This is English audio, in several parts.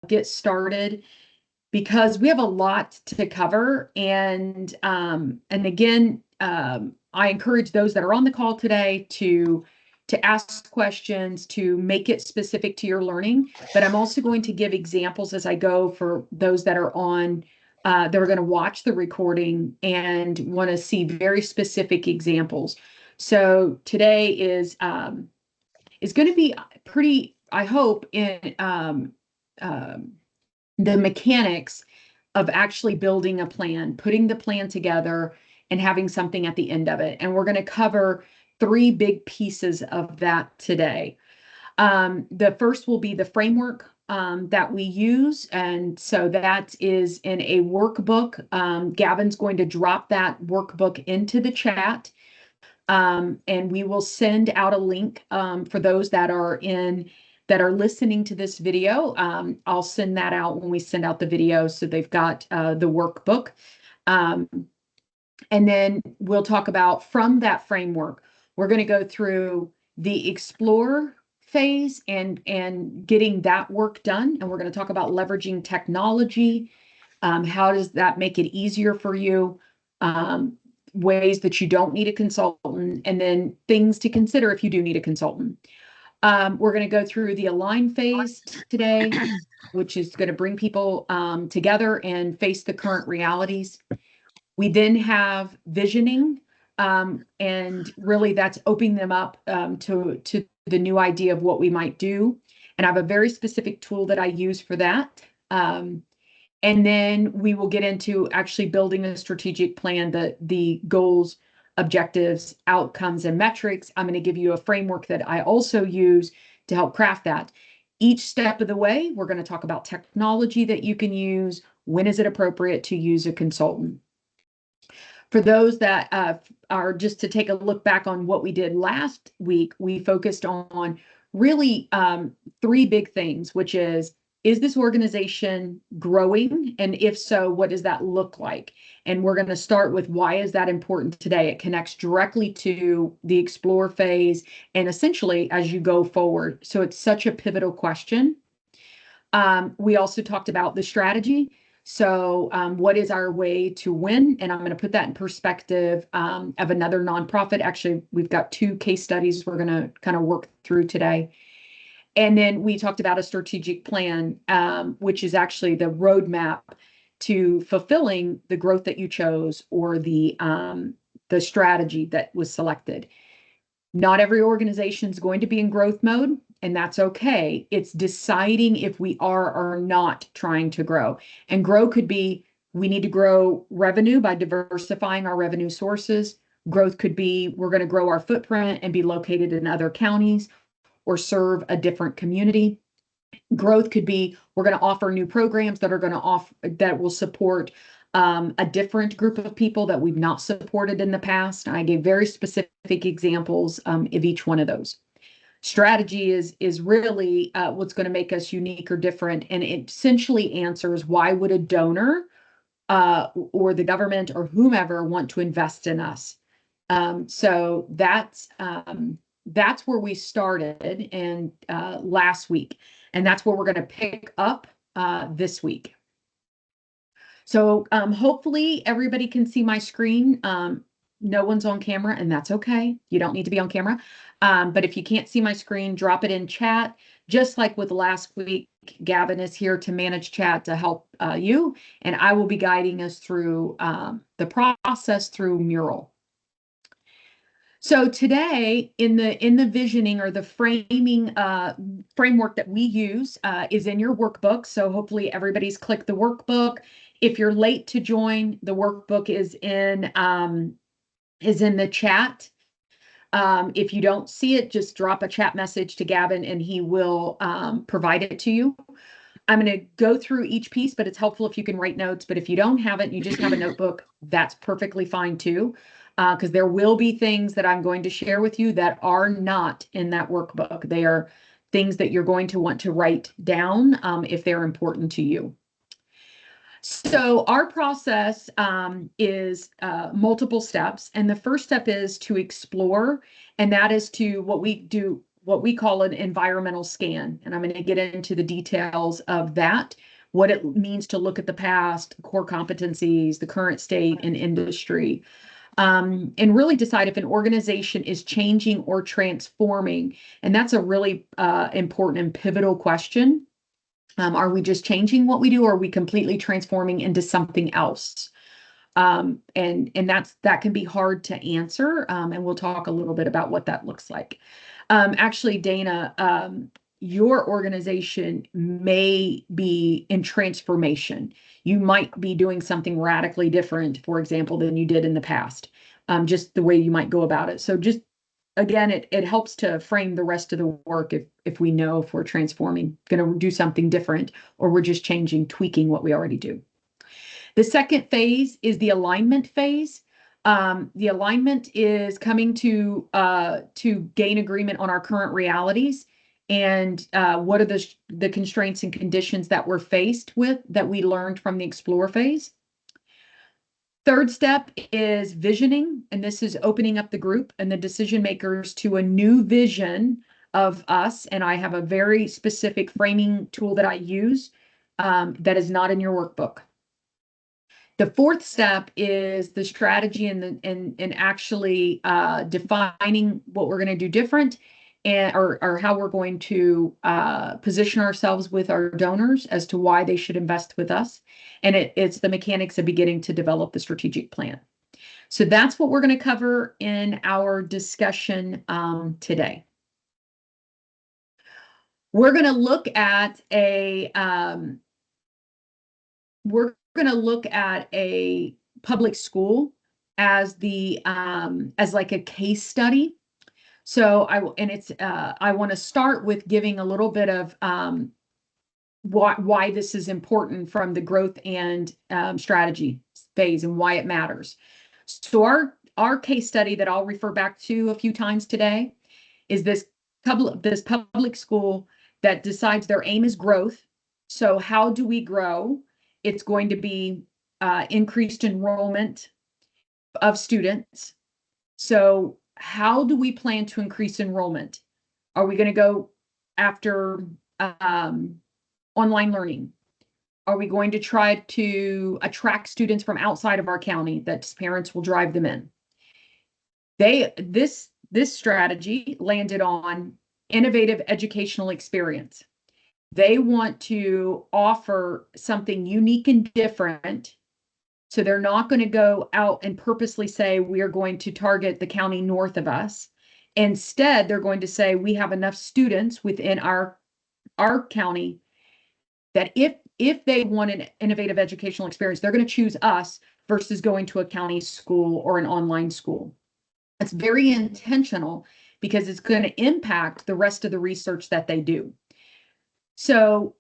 get started because we have a lot to cover. And again, I encourage those that are on the call today to ask questions, to make it specific to your learning. But I'm also going to give examples as I go for those that are on, that are going to watch the recording and want to see very specific examples. So today is going to be pretty, I hope, in the mechanics of actually building a plan, putting the plan together, and having something at the end of it. And we're going to cover three big pieces of that today. The first will be the framework that we use. And so that is in a workbook. Gavin's going to drop that workbook into the chat. And we will send out a link for those that are listening to this video. I'll send that out when we send out the video, so they've got the workbook. And then we'll talk about, from that framework, we're going to go through the explore phase and getting that work done. And we're going to talk about leveraging technology. How does that make it easier for you? Ways that you don't need a consultant, and then things to consider if you do need a consultant. We're going to go through the align phase today, which is going to bring people together and face the current realities. We then have visioning, and really that's opening them up to the new idea of what we might do. And I have a very specific tool that I use for that. And then we will get into actually building a strategic plan, the goals, objectives, outcomes, and metrics. I'm going to give you a framework that I also use to help craft that. Each step of the way, we're going to talk about technology that you can use. When is it appropriate to use a consultant? For those that are just to take a look back on what we did last week, we focused on really three big things, which is this organization growing? And if so, what does that look like? And we're going to start with, why is that important today? It connects directly to the explore phase and essentially as you go forward. So it's such a pivotal question. We also talked about the strategy. So what is our way to win? And I'm going to put that in perspective of another nonprofit. Actually, we've got two case studies we're going to kind of work through today. And then we talked about a strategic plan, which is actually the roadmap to fulfilling the growth that you chose, or the strategy that was selected. Not every organization is going to be in growth mode, and that's okay. It's deciding if we are or not trying to grow. And grow could be, we need to grow revenue by diversifying our revenue sources. Growth could be, we're going to grow our footprint and be located in other counties or serve a different community. Growth could be, we're going to offer new programs that are going to that will support a different group of people that we've not supported in the past. I gave very specific examples of each one of those. Strategy is really what's going to make us unique or different, and it essentially answers, why would a donor or the government or whomever want to invest in us? So that's where we started and last week, and that's where we're going to pick up this week. So hopefully everybody can see my screen. No one's on camera, and that's okay. You don't need to be on camera. But if you can't see my screen, drop it in chat. Just like with last week, Gavin is here to manage chat to help you, and I will be guiding us through the process through Mural. So today, in the visioning or the framing framework that we use is in your workbook. So hopefully everybody's clicked the workbook. If you're late to join, the workbook is in the chat. If you don't see it, just drop a chat message to Gavin and he will provide it to you. I'm going to go through each piece, but it's helpful if you can write notes. But if you don't have it and you just have a notebook, that's perfectly fine too. Because there will be things that I'm going to share with you that are not in that workbook. They are things that you're going to want to write down if they're important to you. So our process is multiple steps. And the first step is to explore. And that is to what we do what we call an environmental scan. And I'm going to get into the details of that, what it means to look at the past, core competencies, the current state and industry, and really decide if an organization is changing or transforming. And that's a really important and pivotal question. Are we just changing what we do, or are we completely transforming into something else? And that can be hard to answer. And we'll talk a little bit about what that looks like. Actually, Dana, your organization may be in transformation. You might be doing something radically different, for example, than you did in the past, just the way you might go about it. So just, again, it helps to frame the rest of the work if we know if we're transforming, going to do something different, or we're just changing, tweaking what we already do. The second phase is the alignment phase. The alignment is coming to gain agreement on our current realities and what are the constraints and conditions that we're faced with that we learned from the explore phase. Third step is visioning, and this is opening up the group and the decision makers to a new vision of us. And I have a very specific framing tool that I use that is not in your workbook. The fourth step is the strategy and actually defining what we're going to do different, and or how we're going to position ourselves with our donors as to why they should invest with us. And it's the mechanics of beginning to develop the strategic plan. So that's what we're going to cover in our discussion today. We're going to look at a public school as as like a case study. So I want to start with giving a little bit of why this is important from the growth and strategy phase and why it matters. So our case study that I'll refer back to a few times today is this public school that decides their aim is growth. So how do we grow? It's going to be increased enrollment of students. So how do we plan to increase enrollment? Are we going to go after online learning? Are we going to try to attract students from outside of our county that parents will drive them in? This strategy landed on innovative educational experience. They want to offer something unique and different. So they're not going to go out and purposely say, we are going to target the county north of us. Instead, they're going to say, we have enough students within our county that if they want an innovative educational experience, they're going to choose us versus going to a county school or an online school. It's very intentional because it's going to impact the rest of the research that they do. So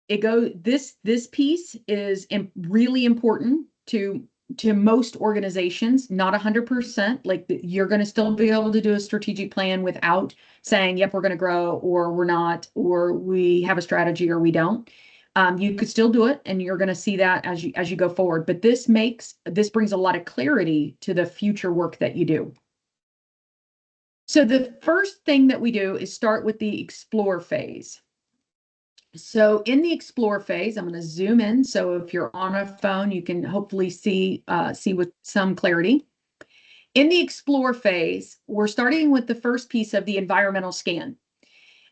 this piece is really important to most organizations, not 100%. Like you're going to still be able to do a strategic plan without saying, yep, we're going to grow, or we're not, or we have a strategy, or we don't. You could still do it, and you're going to see that as you go forward. But this brings a lot of clarity to the future work that you do. So the first thing that we do is start with the explore phase. So in the explore phase, I'm going to zoom in. So if you're on a phone, you can hopefully see with some clarity. In the explore phase, we're starting with the first piece of the environmental scan.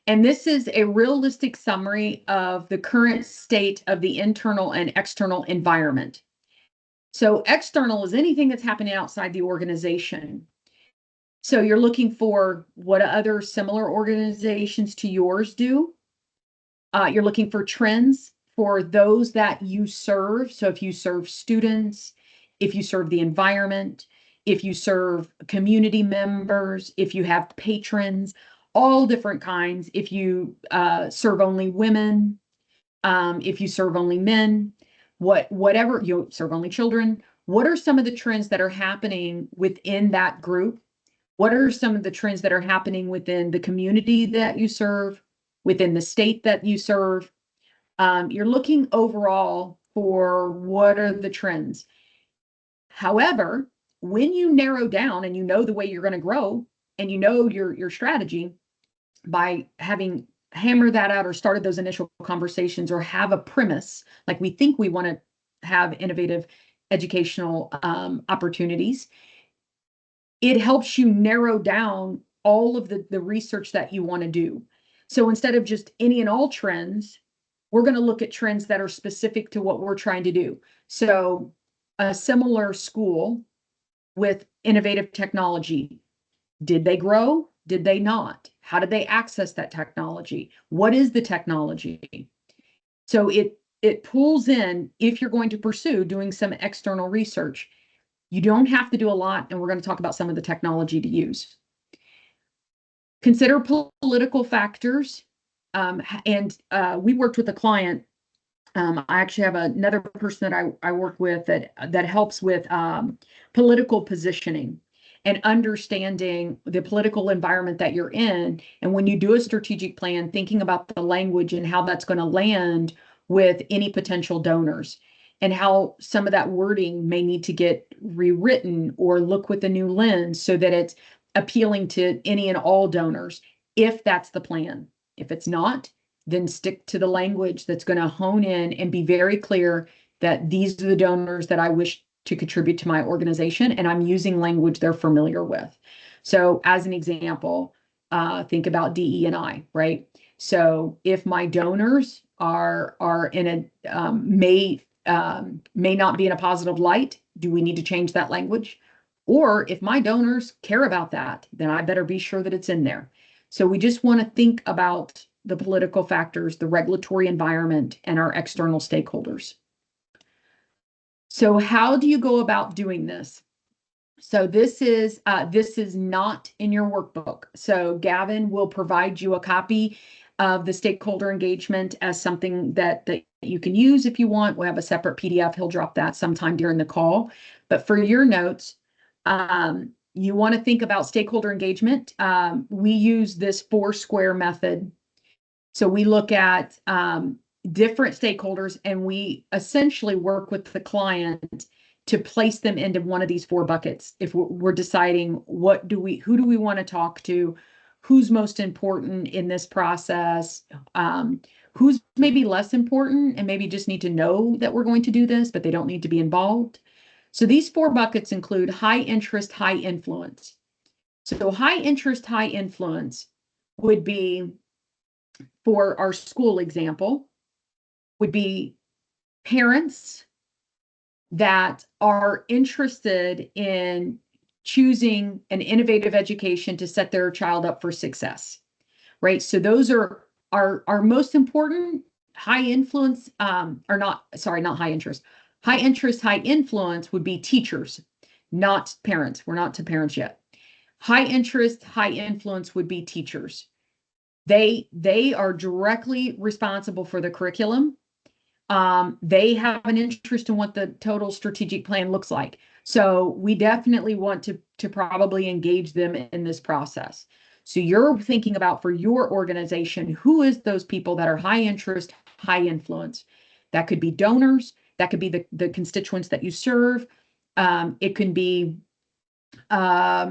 And this is a realistic summary of the current state of the internal and external environment. So external is anything that's happening outside the organization. So you're looking for what other similar organizations to yours do. You're looking for trends for those that you serve. So if you serve students, if you serve the environment, if you serve community members, if you have patrons, all different kinds. If you serve only women, if you serve only men, whatever, you serve only children. What are some of the trends that are happening within that group? What are some of the trends that are happening within the community that you serve, within the state that you serve? You're looking overall for what are the trends. However, when you narrow down and you know the way you're going to grow and you know your strategy, by having hammered that out or started those initial conversations or have a premise, like we think we want to have innovative educational opportunities, it helps you narrow down all of the research that you want to do. So instead of just any and all trends, we're going to look at trends that are specific to what we're trying to do. So a similar school with innovative technology, did they grow? Did they not? How did they access that technology? What is the technology? So it pulls in, if you're going to pursue doing some external research, you don't have to do a lot, and we're going to talk about some of the technology to use. Consider political factors. And we worked with a client. I actually have another person that I work with that helps with political positioning and understanding the political environment that you're in. And when you do a strategic plan, thinking about the language and how that's going to land with any potential donors, and how some of that wording may need to get rewritten or look with a new lens so that it's appealing to any and all donors, if that's the plan. If it's not, then stick to the language that's going to hone in and be very clear that these are the donors that I wish to contribute to my organization, and I'm using language they're familiar with. So as an example, think about DE&I, right? So if my donors are in a may not be in a positive light, do we need to change that language? Or if my donors care about that, then I better be sure that it's in there. So we just want to think about the political factors, the regulatory environment, and our external stakeholders. So how do you go about doing this? So this is not in your workbook. So Gavin will provide you a copy of the stakeholder engagement as something that you can use if you want. We'll have a separate PDF. He'll drop that sometime during the call. But for your notes, you want to think about stakeholder engagement. We use this 4-square method. So we look at different stakeholders, and we essentially work with the client to place them into one of these 4 buckets. If we're deciding who do we want to talk to, who's most important in this process, who's maybe less important and maybe just need to know that we're going to do this, but they don't need to be involved. So these 4 buckets include high interest, high influence. So high interest, high influence would be, for our school example, would be parents that are interested in choosing an innovative education to set their child up for success, right? So those are our most important. High influence, or not, sorry, not high interest. High interest, high influence would be teachers, not parents. We're not to parents yet. High interest, high influence would be teachers. They are directly responsible for the curriculum. They have an interest in what the total strategic plan looks like. So we definitely want to probably engage them in this process. So you're thinking about, for your organization, who is those people that are high interest, high influence? That could be donors. That could be the constituents that you serve. It can be not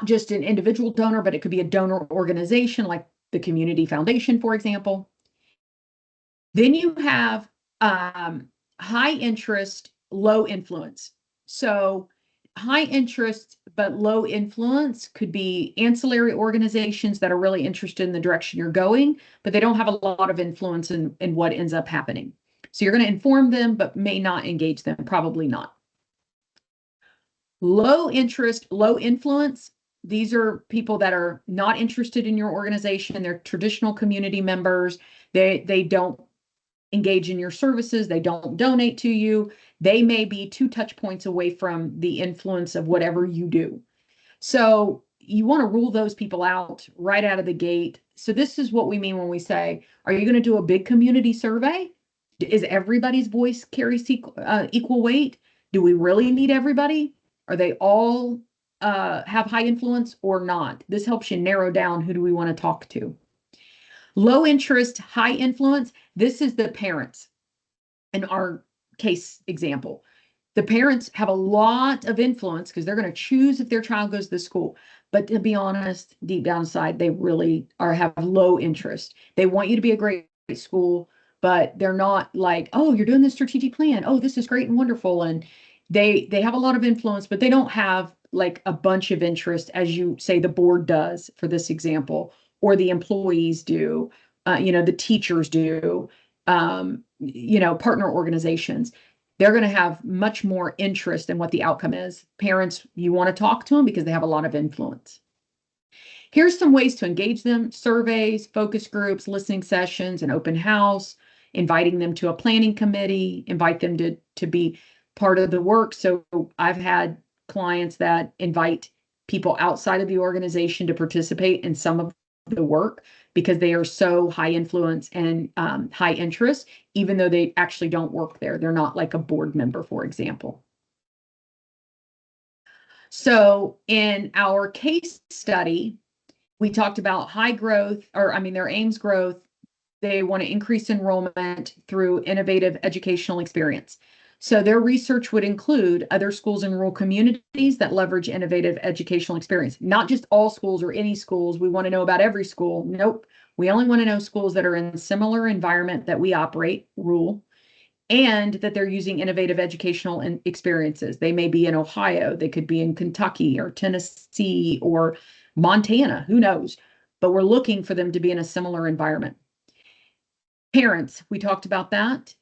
just an individual donor, but it could be a donor organization like the Community Foundation, for example. Then you have high interest, low influence. So high interest but low influence could be ancillary organizations that are really interested in the direction you're going, but they don't have a lot of influence in what ends up happening. So you're going to inform them, but may not engage them, probably not. Low interest, low influence. These are people that are not interested in your organization. They're traditional community members. They don't engage in your services. They don't donate to you. They may be 2 touch points away from the influence of whatever you do. So you want to rule those people out right out of the gate. So this is what we mean when we say, are you going to do a big community survey? Is everybody's voice carries equal weight? Do we really need everybody? Are they all have high influence or not? This helps you narrow down who do we want to talk to. Low interest, high influence. This is the parents in our case example. The parents have a lot of influence because they're going to choose if their child goes to the school, But to be honest, deep down inside, they really have low interest. They want you to be a great school, but they're not like, oh, you're doing this strategic plan. Oh, this is great and wonderful. And they have a lot of influence, but they don't have like a bunch of interest, as you say the board does for this example, or the employees do, the teachers do, partner organizations. They're going to have much more interest in what the outcome is. Parents, you want to talk to them because they have a lot of influence. Here's some ways to engage them: surveys, focus groups, listening sessions, an open house, inviting them to a planning committee, invite them to be part of the work. So I've had clients that invite people outside of the organization to participate in some of the work because they are so high influence and high interest, even though they actually don't work there. They're not like a board member, for example. So in our case study, we talked about high growth, their AIMS growth. They want to increase enrollment through innovative educational experience. So their research would include other schools in rural communities that leverage innovative educational experience, not just all schools or any schools. We want to know about every school. Nope. We only want to know schools that are in a similar environment that we operate, rural, and that they're using innovative educational experiences. They may be in Ohio, they could be in Kentucky or Tennessee or Montana, who knows? But we're looking for them to be in a similar environment. Parents, we talked about that.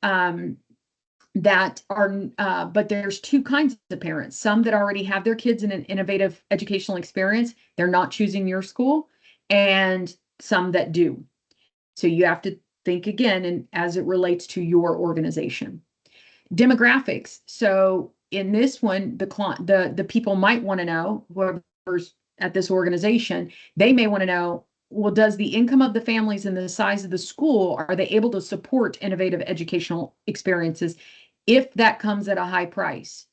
But there's two kinds of parents. Some that already have their kids in an innovative educational experience, they're not choosing your school, and some that do. So you have to think again, and as it relates to your organization. Demographics. So in this one, the people might want to know, whoever's at this organization, they may want to know, well, does the income of the families and the size of the school, are they able to support innovative educational experiences if that comes at a high price?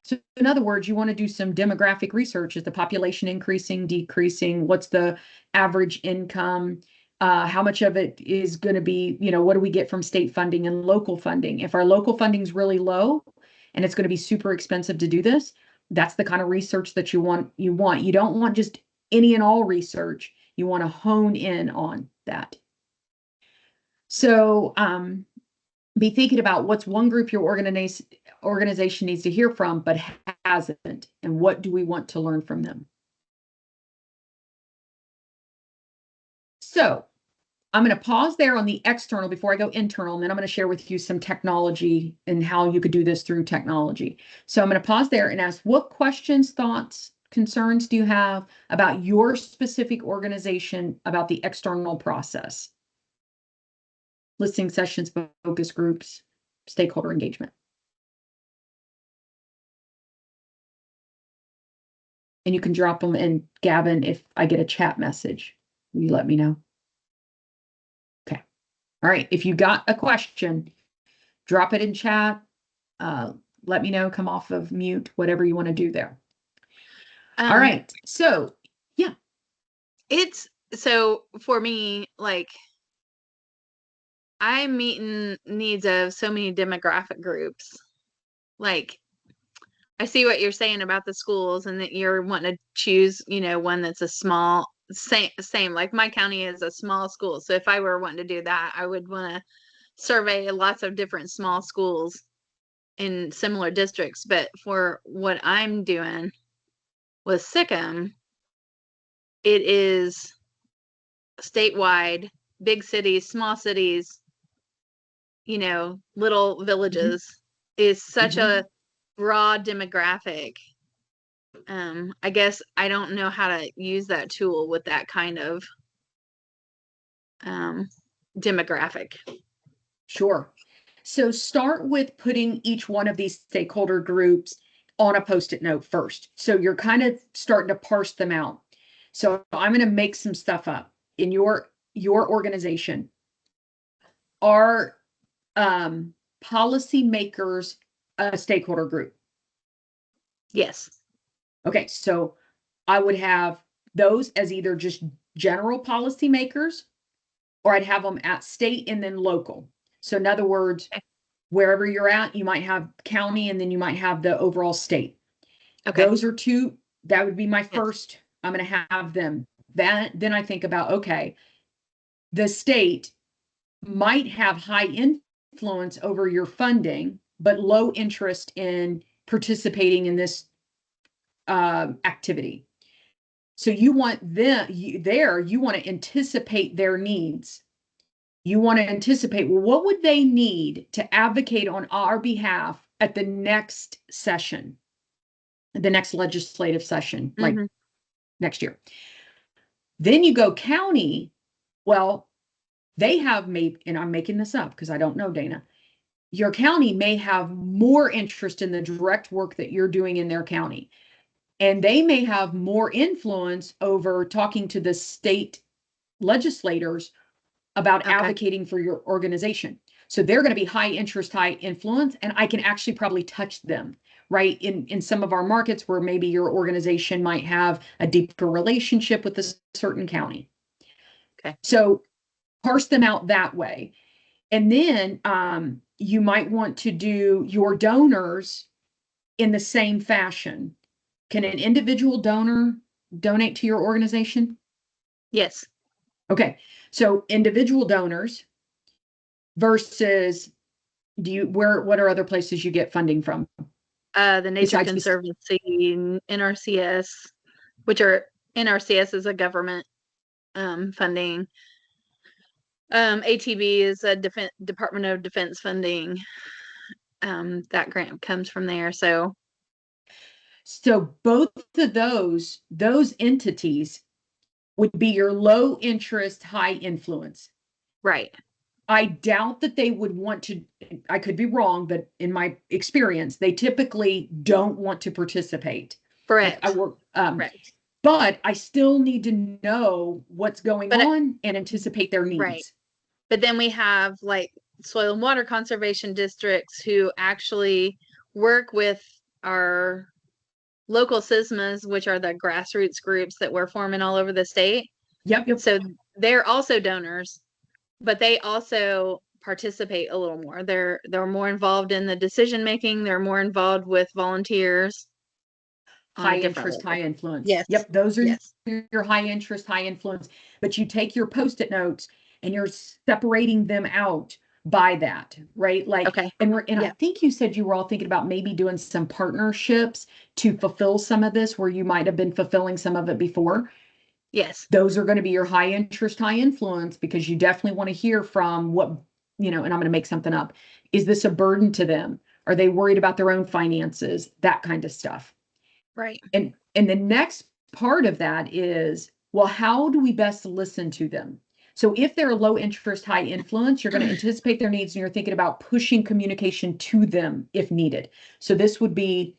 So in other words, you want to do some demographic research. Is the population increasing, decreasing? What's the average income? How much of it is going to be, what do we get from state funding and local funding? If our local funding is really low and it's going to be super expensive to do this, that's the kind of research that you want. You don't want just any and all research. You want to hone in on that. So be thinking about what's one group your organization needs to hear from but hasn't, and what do we want to learn from them? So I'm going to pause there on the external before I go internal, and then I'm going to share with you some technology and how you could do this through technology. So I'm going to pause there and ask, what questions, thoughts, concerns do you have about your specific organization about the external process? Listening sessions, focus groups, stakeholder engagement. And you can drop them in, Gavin, if I get a chat message, you let me know. Okay. All right. If you got a question, drop it in chat. Let me know, come off of mute, whatever you want to do there. All right. So, yeah. So for me, like, I'm meeting needs of so many demographic groups. Like, I see what you're saying about the schools and that you're wanting to choose, one that's a small, same, like my county is a small school. So if I were wanting to do that, I would want to survey lots of different small schools in similar districts. But for what I'm doing with SICM, it is statewide, big cities, small cities, little villages, is such a broad demographic. I guess I don't know how to use that tool with that kind of demographic. Sure. So start with putting each one of these stakeholder groups on a Post-it note first. So you're kind of starting to parse them out. So I'm going to make some stuff up. In your organization, are policymakers a stakeholder group? Yes. Okay, so I would have those as either just general policymakers, or I'd have them at state and then local. So in other words, wherever you're at, you might have county and then you might have the overall state. Okay. Those are two. That would be my first I'm going to have them. Then I think about, okay, the state might have high influence over your funding, but low interest in participating in this activity. So you want you want to anticipate their needs. You want to anticipate, well, what would they need to advocate on our behalf at the next session, the next legislative session, like next year. Then you go county. Well, they have maybe, and I'm making this up because I don't know, Dana, your county may have more interest in the direct work that you're doing in their county. And they may have more influence over talking to the state legislators about advocating for your organization. So they're going to be high interest, high influence, and I can actually probably touch them, right? In some of our markets where maybe your organization might have a deeper relationship with a certain county. Okay. So parse them out that way. And then you might want to do your donors in the same fashion. Can an individual donor donate to your organization? Yes. Okay. So individual donors versus what are other places you get funding from? The Nature Conservancy, NRCS, which are NRCS is a government funding. ATV is a Department of Defense funding. That grant comes from there. So both of those entities would be your low interest, high influence. Right. I doubt that they would want to, I could be wrong, but in my experience, they typically don't want to participate. Correct. Like I work, but I still need to know what's going on and anticipate their needs. Right. But then we have like soil and water conservation districts who actually work with our local SISMAs, which are the grassroots groups that we're forming all over the state. Yep. So they're also donors, but they also participate a little more. They're more involved in the decision making. They're more involved with volunteers. High interest, high influence. Yes. Yep. Those are your high interest, high influence. But you take your Post-it notes and you're separating them out by that, right? Like, okay. And I think you said you were all thinking about maybe doing some partnerships to fulfill some of this where you might have been fulfilling some of it before. Yes. Those are going to be your high interest, high influence, because you definitely want to hear from what, and I'm going to make something up. Is this a burden to them? Are they worried about their own finances? That kind of stuff. Right. And the next part of that is, well, how do we best listen to them? So if they're a low interest, high influence, you're going to anticipate their needs and you're thinking about pushing communication to them if needed. So this would be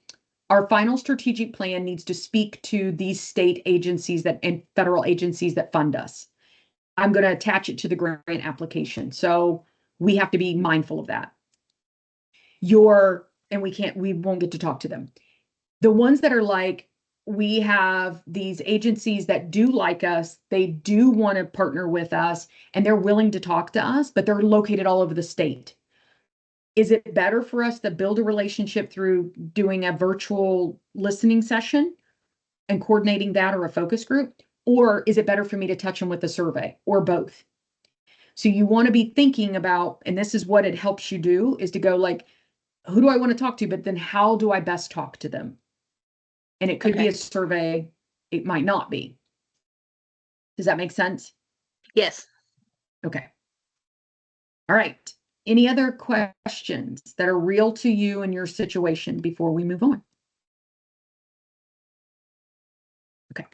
our final strategic plan needs to speak to these state agencies and federal agencies that fund us. I'm going to attach it to the grant application. So we have to be mindful of that. We won't get to talk to them. The ones that are like, we have these agencies that do like us, they do want to partner with us, and they're willing to talk to us, but they're located all over the state. Is it better for us to build a relationship through doing a virtual listening session and coordinating that, or a focus group? Or is it better for me to touch them with a survey, or both? So you want to be thinking about, and this is what it helps you do, is to go like, who do I want to talk to? But then how do I best talk to them? And it could be a survey. It might not be. Does that make sense? Yes. Okay. All right. Any other questions that are real to you and your situation before we move on? Okay.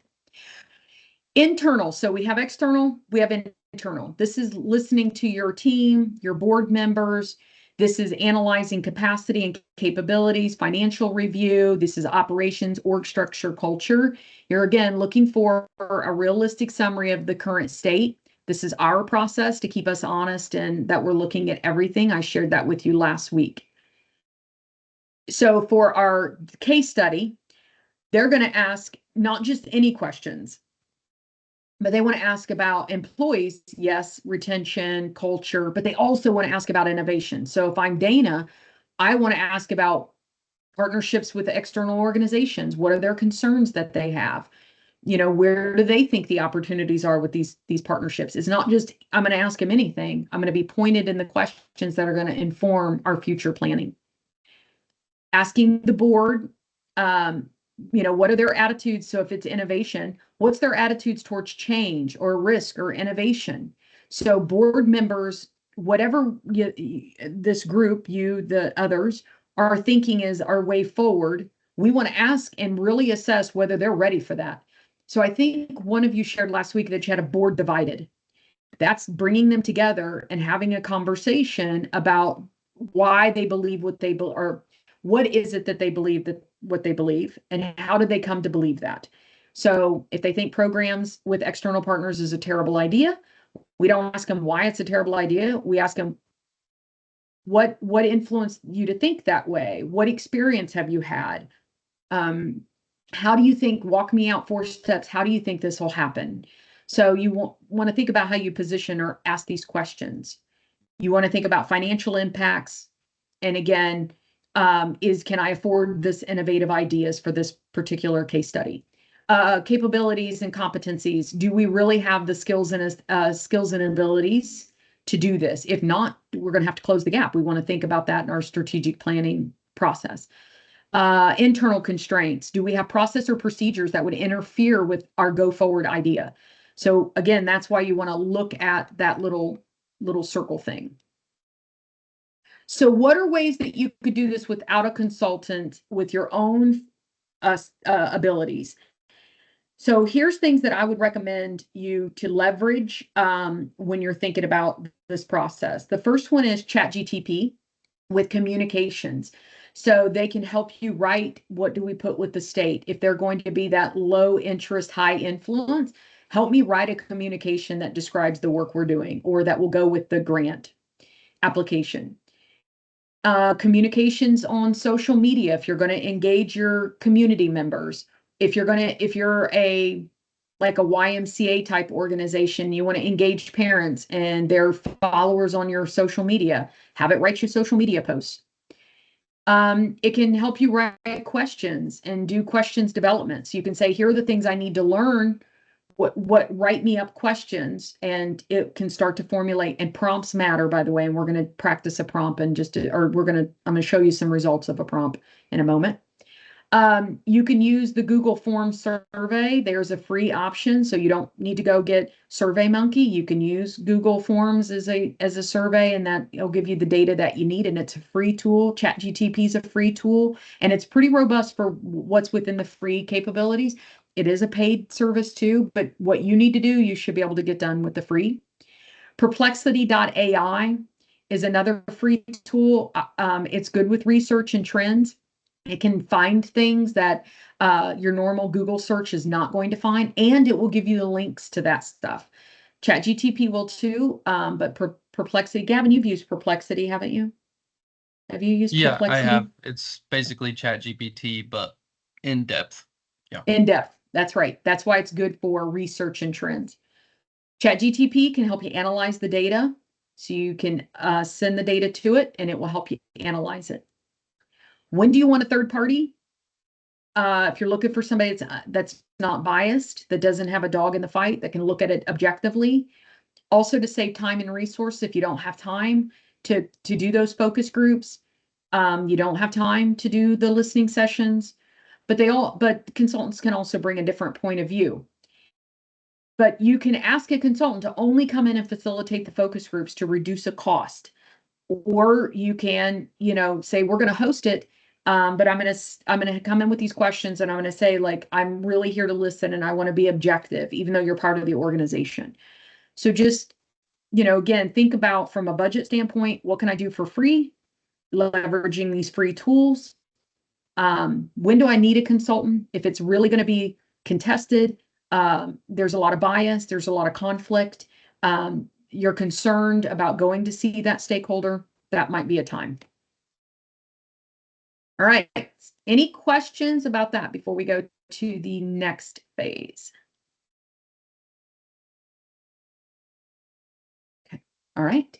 Internal. So we have external, we have internal. This is listening to your team, your board members. This is analyzing capacity and capabilities, financial review. This is operations, org structure, culture. You're again looking for a realistic summary of the current state. This is our process to keep us honest and that we're looking at everything. I shared that with you last week. So for our case study, they're going to ask not just any questions, but they want to ask about employees, yes, retention, culture, but they also want to ask about innovation. So if I'm Dana, I want to ask about partnerships with external organizations. What are their concerns that they have? Where do they think the opportunities are with these partnerships? It's not just, I'm going to ask them anything. I'm going to be pointed in the questions that are going to inform our future planning. Asking the board, what are their attitudes? So if it's innovation, what's their attitudes towards change or risk or innovation? So board members, whatever this group, the others are thinking is our way forward, we want to ask and really assess whether they're ready for that. So I think one of you shared last week that you had a board divided. That's bringing them together and having a conversation about why they believe what they believe, or what is it that they believe, that what they believe, and how did they come to believe that. So if they think programs with external partners is a terrible idea, we don't ask them why it's a terrible idea. We ask them, what influenced you to think that way? What experience have you had? How do you think, walk me out 4 steps, how do you think this will happen? So you want to think about how you position or ask these questions. You want to think about financial impacts. And again, can I afford this innovative ideas for this particular case study? Capabilities and competencies. Do we really have the skills and abilities to do this? If not, we're going to have to close the gap. We want to think about that in our strategic planning process. Internal constraints. Do we have process or procedures that would interfere with our go forward idea? So again, that's why you want to look at that little circle thing. So what are ways that you could do this without a consultant with your own abilities? So here's things that I would recommend you to leverage when you're thinking about this process. The first one is ChatGTP with communications. So they can help you write, what do we put with the state? If they're going to be that low interest, high influence, help me write a communication that describes the work we're doing, or that will go with the grant application. Communications on social media, if you're going to engage your community members, if you're like a YMCA type organization, you want to engage parents and their followers on your social media, have it write your social media posts. It can help you write questions and do questions development. So you can say, here are the things I need to learn, write me up questions, and it can start to formulate. And prompts matter, by the way, and we're going to practice a prompt and I'm going to show you some results of a prompt in a moment. You can use the Google Forms survey. There's a free option, so you don't need to go get SurveyMonkey. You can use Google Forms as a survey, and that it'll give you the data that you need. And it's a free tool. ChatGTP is a free tool, and it's pretty robust for what's within the free capabilities. It is a paid service too, but what you need to do, you should be able to get done with the free. Perplexity.ai is another free tool. It's good with research and trends. It can find things that your normal Google search is not going to find, and it will give you the links to that stuff. ChatGTP will too, but Perplexity, Gavin, you've used Perplexity, haven't you? Have you used Perplexity? Yeah, I have. It's basically ChatGPT, but in depth. Yeah. In depth. That's right. That's why it's good for research and trends. ChatGTP can help you analyze the data. So you can send the data to it, and it will help you analyze it. When do you want a third party? If you're looking for somebody that's not biased, that doesn't have a dog in the fight, that can look at it objectively. Also, to save time and resource, if you don't have time to do those focus groups, you don't have time to do the listening sessions, but consultants can also bring a different point of view. But you can ask a consultant to only come in and facilitate the focus groups to reduce a cost. Or you can, say, we're going to host it, but I'm going to come in with these questions, and I'm going to say, like, I'm really here to listen, and I want to be objective, even though you're part of the organization. So just, again, think about, from a budget standpoint, what can I do for free? Leveraging these free tools. When do I need a consultant? If it's really going to be contested, there's a lot of bias, there's a lot of conflict. You're concerned about going to see that stakeholder, that might be a time. All right. Any questions about that before we go to the next phase? Okay. All right.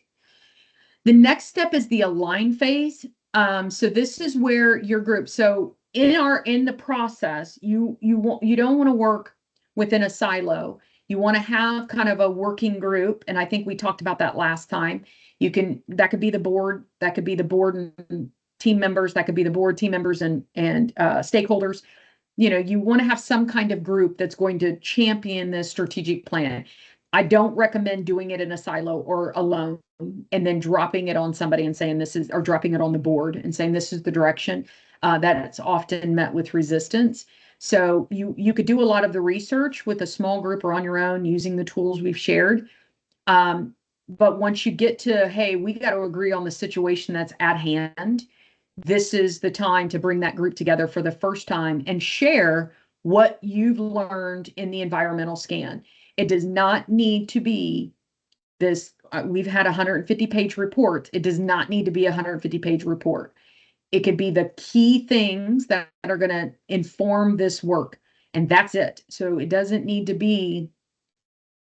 The next step is the align phase. So this is where your group, so in the process, you don't want to work within a silo. You want to have kind of a working group, and I think we talked about that last time. That could be the board, that could be the board and team members, that could be the board, team members, and stakeholders. You want to have some kind of group that's going to champion this strategic plan. I don't recommend doing it in a silo or alone and then dropping it on somebody and saying or dropping it on the board and saying this is the direction. That's often met with resistance. So you could do a lot of the research with a small group or on your own using the tools we've shared. But once you get to, hey, we got to agree on the situation that's at hand, this is the time to bring that group together for the first time and share what you've learned in the environmental scan. It does not need to be this, we've had a 150-page report. It does not need to be a 150-page report. It could be the key things that are going to inform this work, and that's it. So it doesn't need to be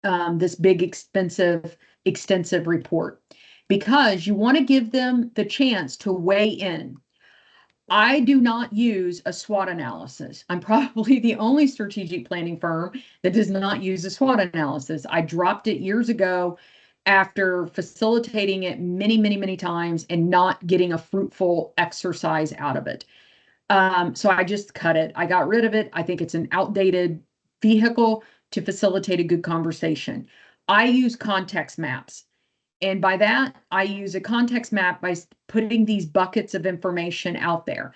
this big, expensive, extensive report, because you want to give them the chance to weigh in. I do not use a SWOT analysis. I'm probably the only strategic planning firm that does not use a SWOT analysis. I dropped it years ago after facilitating it many, many, many times and not getting a fruitful exercise out of it. So I just cut it. I got rid of it. I think it's an outdated vehicle to facilitate a good conversation. I use context maps. And by that, I use a context map by putting these buckets of information out there.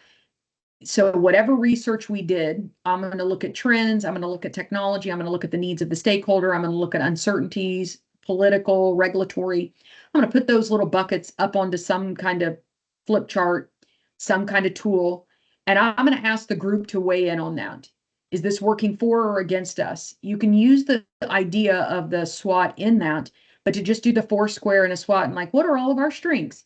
So whatever research we did, I'm going to look at trends. I'm going to look at technology. I'm going to look at the needs of the stakeholder. I'm going to look at uncertainties, political, regulatory. I'm going to put those little buckets up onto some kind of flip chart, some kind of tool. And I'm going to ask the group to weigh in on that. Is this working for or against us? You can use the idea of the SWOT in that, but to just do the 4 square and a SWOT and like, what are all of our strengths?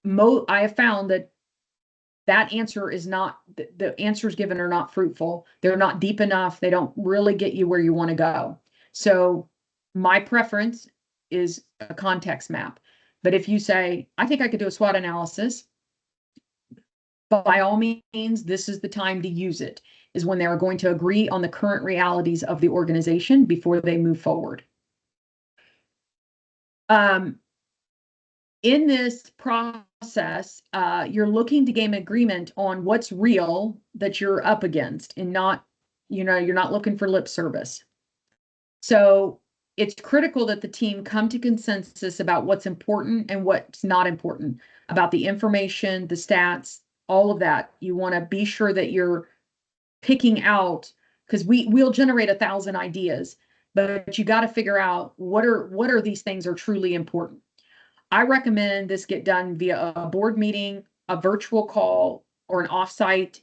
I have found that answer is not, the answers given are not fruitful. They're not deep enough. They don't really get you where you want to go. So my preference is a context map. But if you say, I think I could do a SWOT analysis, by all means, this is the time to use it, is when they are going to agree on the current realities of the organization before they move forward. In this process, you're looking to gain agreement on what's real that you're up against, and not, you're not looking for lip service. So it's critical that the team come to consensus about what's important and what's not important, about the information, the stats, all of that. You want to be sure that you're picking out, because we'll generate 1,000 ideas, but you got to figure out what are these things are truly important. I recommend this get done via a board meeting, a virtual call, or an offsite.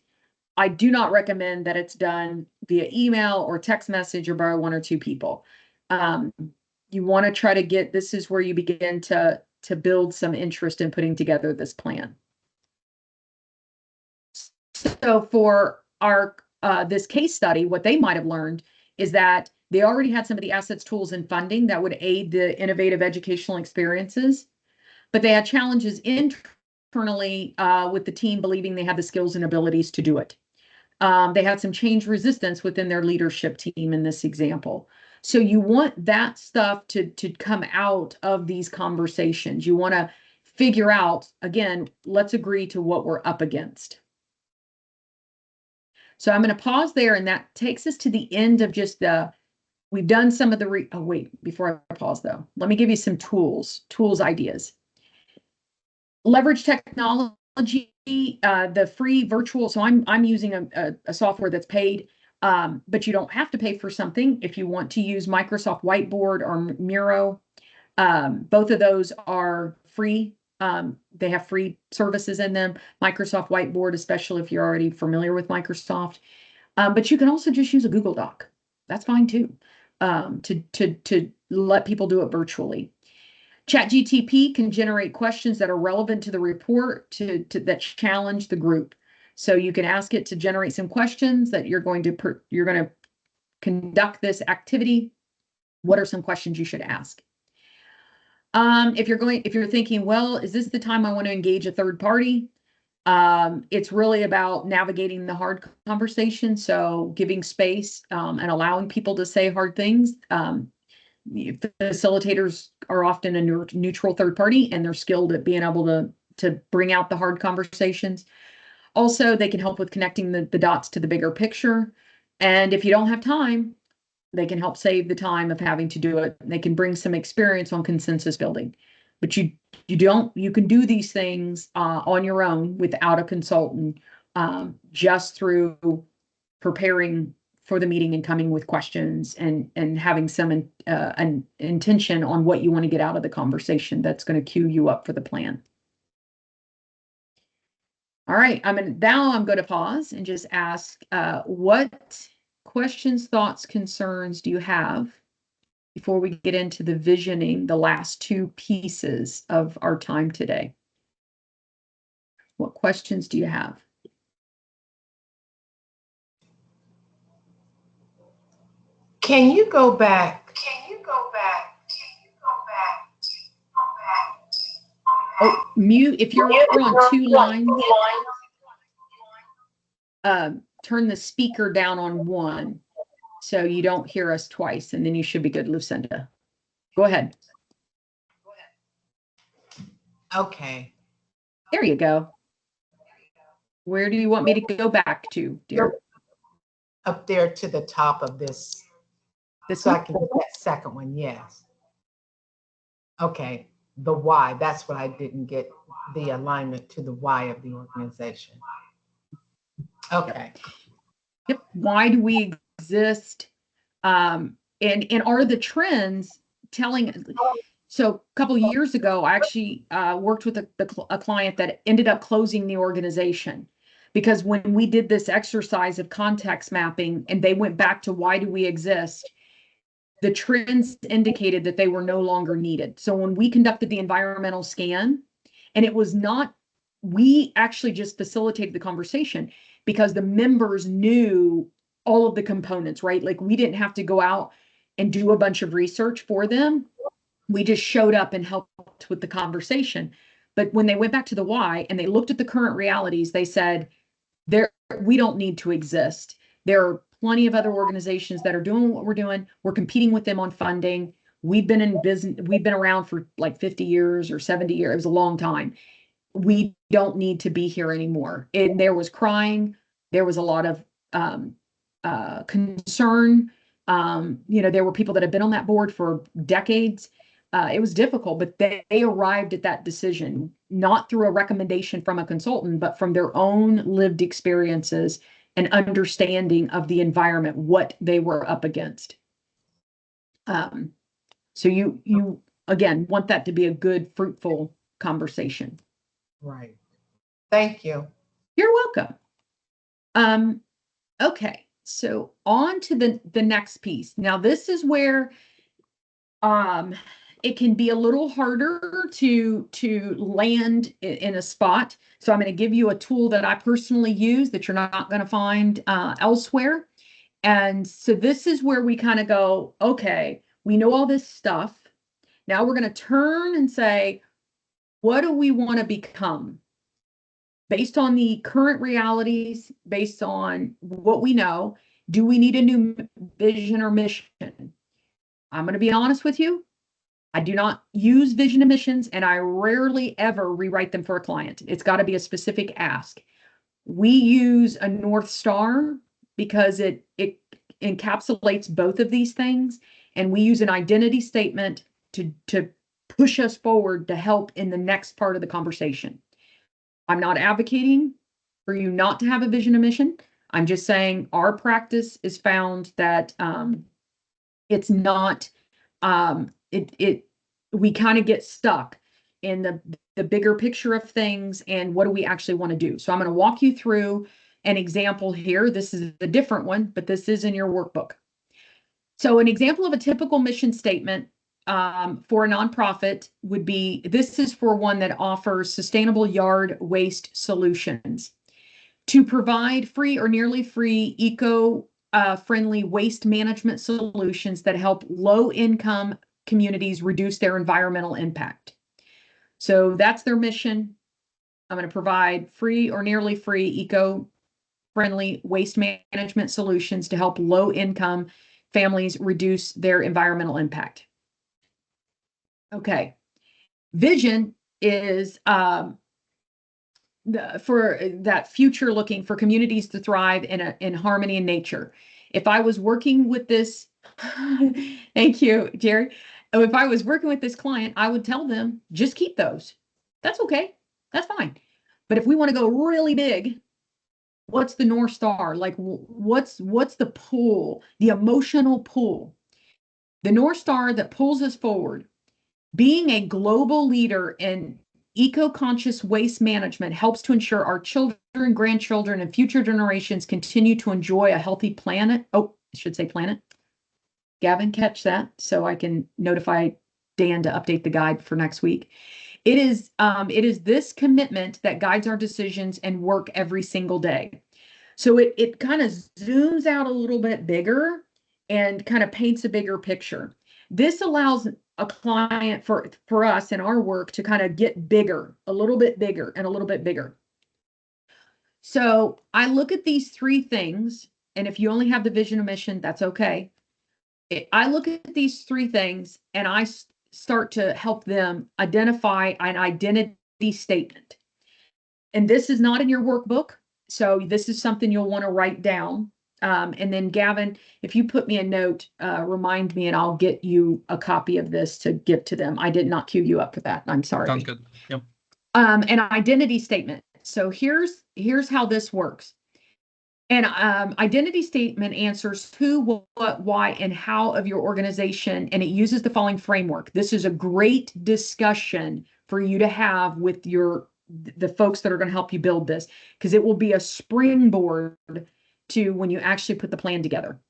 I do not recommend that it's done via email or text message or by 1 or 2 people. You want to try to this is where you begin to build some interest in putting together this plan. So for our this case study, what they might have learned is that they already had some of the assets, tools, and funding that would aid the innovative educational experiences, but they had challenges internally with the team believing they had the skills and abilities to do it. They had some change resistance within their leadership team in this example. So you want that stuff to come out of these conversations. You want to figure out, again, let's agree to what we're up against. So I'm going to pause there, and that takes us to the end of just we've done some of the, oh wait, before I pause though, let me give you some tools ideas. Leverage technology, the free virtual, so I'm using a software that's paid, but you don't have to pay for something if you want to use Microsoft Whiteboard or Miro. Both of those are free. They have free services in them. Microsoft Whiteboard, especially if you're already familiar with Microsoft. But you can also just use a Google Doc. That's fine too, to let people do it virtually. ChatGPT can generate questions that are relevant to the report that challenge the group. So you can ask it to generate some questions that you're going to conduct this activity. What are some questions you should ask? If you're thinking, well, is this the time I want to engage a third party? It's really about navigating the hard conversation. So giving space, and allowing people to say hard things. Facilitators are often a neutral third party, and they're skilled at being able to bring out the hard conversations. Also, they can help with connecting the dots to the bigger picture. And if you don't have time, they can help save the time of having to do it. They can bring some experience on consensus building. But you can do these things on your own without a consultant, just through preparing for the meeting and coming with questions and having some an intention on what you want to get out of the conversation that's going to cue you up for the plan. All right, I'm going to pause and just ask, what questions, thoughts, concerns do you have before we get into the visioning, the last two pieces of our time today? What questions do you have? Can you go back? Oh, mute. If you're on two lines, turn the speaker down on one so you don't hear us twice, and then you should be good, Lucinda. Go ahead. Okay. There you go. Where do you want me to go back to, dear? Up there to the top of this. This So I one? can get that second one, yes. Okay, the why, that's what I didn't get, the alignment to the why of the organization. Okay. Yep. Why do we exist? And are the trends telling? So a couple of years ago, I actually worked with a client that ended up closing the organization, because when we did this exercise of context mapping and they went back to why do we exist, the trends indicated that they were no longer needed. So when we conducted the environmental scan, and it was not, we actually just facilitated the conversation because the members knew all of the components, right? Like we didn't have to go out and do a bunch of research for them. We just showed up and helped with the conversation. But when they went back to the why and they looked at the current realities, they said, we don't need to exist. There are plenty of other organizations that are doing what we're doing. We're competing with them on funding. We've been in business, we've been around for like 50 years or 70 years. It was a long time. We don't need to be here anymore. And there was crying. There was a lot of concern. There were people that had been on that board for decades. It was difficult, but they arrived at that decision, not through a recommendation from a consultant, but from their own lived experiences and understanding of the environment, what they were up against. So you again want that to be a good, fruitful conversation. Right. Thank you. You're welcome. Okay, so on to the next piece. Now this is where it can be a little harder to land in a spot. So I'm going to give you a tool that I personally use that you're not going to find elsewhere. And so this is where we kind of go, okay, we know all this stuff. Now we're going to turn and say, what do we want to become? Based on the current realities, based on what we know, do we need a new vision or mission? I'm going to be honest with you. I do not use vision and missions, and I rarely ever rewrite them for a client. It's got to be a specific ask. We use a North Star because it encapsulates both of these things, and we use an identity statement to push us forward to help in the next part of the conversation. I'm not advocating for you not to have a vision and mission. I'm just saying our practice is found that it's not we kind of get stuck in the bigger picture of things and what do we actually want to do. So I'm going to walk you through an example here. This is a different one, but this is in your workbook. So an example of a typical mission statement for a nonprofit would be, this is for one that offers sustainable yard waste solutions. To provide free or nearly free eco-friendly waste management solutions that help low-income communities reduce their environmental impact. So that's their mission. I'm going to provide free or nearly free eco-friendly waste management solutions to help low-income families reduce their environmental impact. Okay. Vision is for that future looking for communities to thrive in harmony in nature. If I was working with this, thank you, Jerry. If I was working with this client, I would tell them, just keep those. That's okay. That's fine. But if we want to go really big, what's the North Star? Like what's the pull, the emotional pull? The North Star that pulls us forward, being a global leader in eco-conscious waste management helps to ensure our children, grandchildren, and future generations continue to enjoy a healthy planet. Oh, I should say planet. Gavin, catch that so I can notify Dan to update the guide for next week. It is this commitment that guides our decisions and work every single day. So it kind of zooms out a little bit bigger and kind of paints a bigger picture. This allows a client for us in our work to kind of get bigger, a little bit bigger and a little bit bigger. So I look at these three things, and if you only have the vision and mission, that's okay. I look at these three things and I start to help them identify an identity statement. And this is not in your workbook. So this is something you'll want to write down. And then Gavin, if you put me a note, remind me and I'll get you a copy of this to give to them. I did not queue you up for that. I'm sorry. Sounds good. Yep. An identity statement. So here's how this works. An identity statement answers who, what, why, and how of your organization, and it uses the following framework. This is a great discussion for you to have with the folks that are going to help you build this, because it will be a springboard to when you actually put the plan together.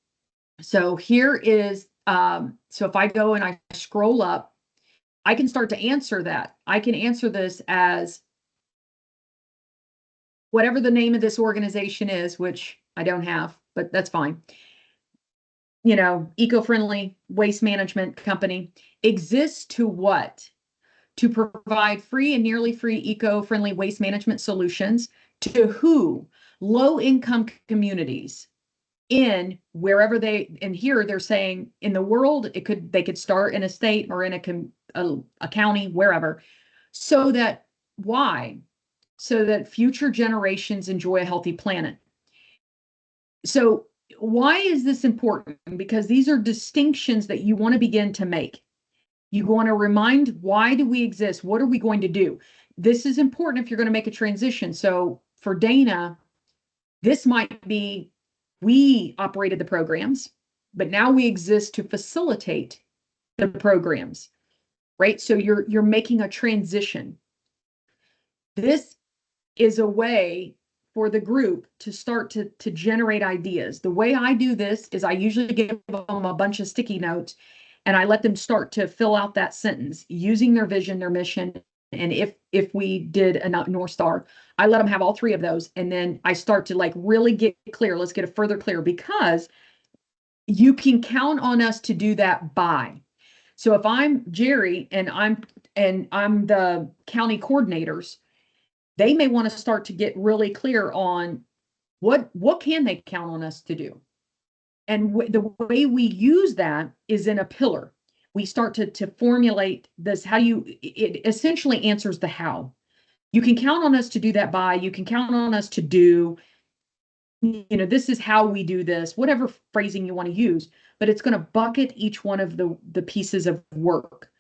So here is, so if I go and I scroll up, I can start to answer that. I can answer this as whatever the name of this organization is, which I don't have, but that's fine. You know, eco-friendly waste management company exists to what? To provide free and nearly free eco-friendly waste management solutions to who? Low-income communities in wherever and here they're saying in the world, they could start in a state or in a county, wherever. So that why? So that future generations enjoy a healthy planet. So why is this important? Because these are distinctions that you want to begin to make. You want to remind, why do we exist? What are we going to do? This is important if you're going to make a transition. So for Dana, this might be, we operated the programs, but now we exist to facilitate the programs, right? So you're making a transition. This is a way for the group to start to generate ideas. The way I do this is I usually give them a bunch of sticky notes and I let them start to fill out that sentence using their vision, their mission. And if we did a North Star, I let them have all three of those. And then I start to like really get clear. Let's get it further clear, because you can count on us to do that by. So if I'm Jerry and I'm the county coordinators, they may want to start to get really clear on what can they count on us to do. And the way we use that is in a pillar. We start to formulate this, it essentially answers the how. You can count on us to do that by, you can count on us to do, this is how we do this, whatever phrasing you want to use, but it's going to bucket each one of the pieces of work.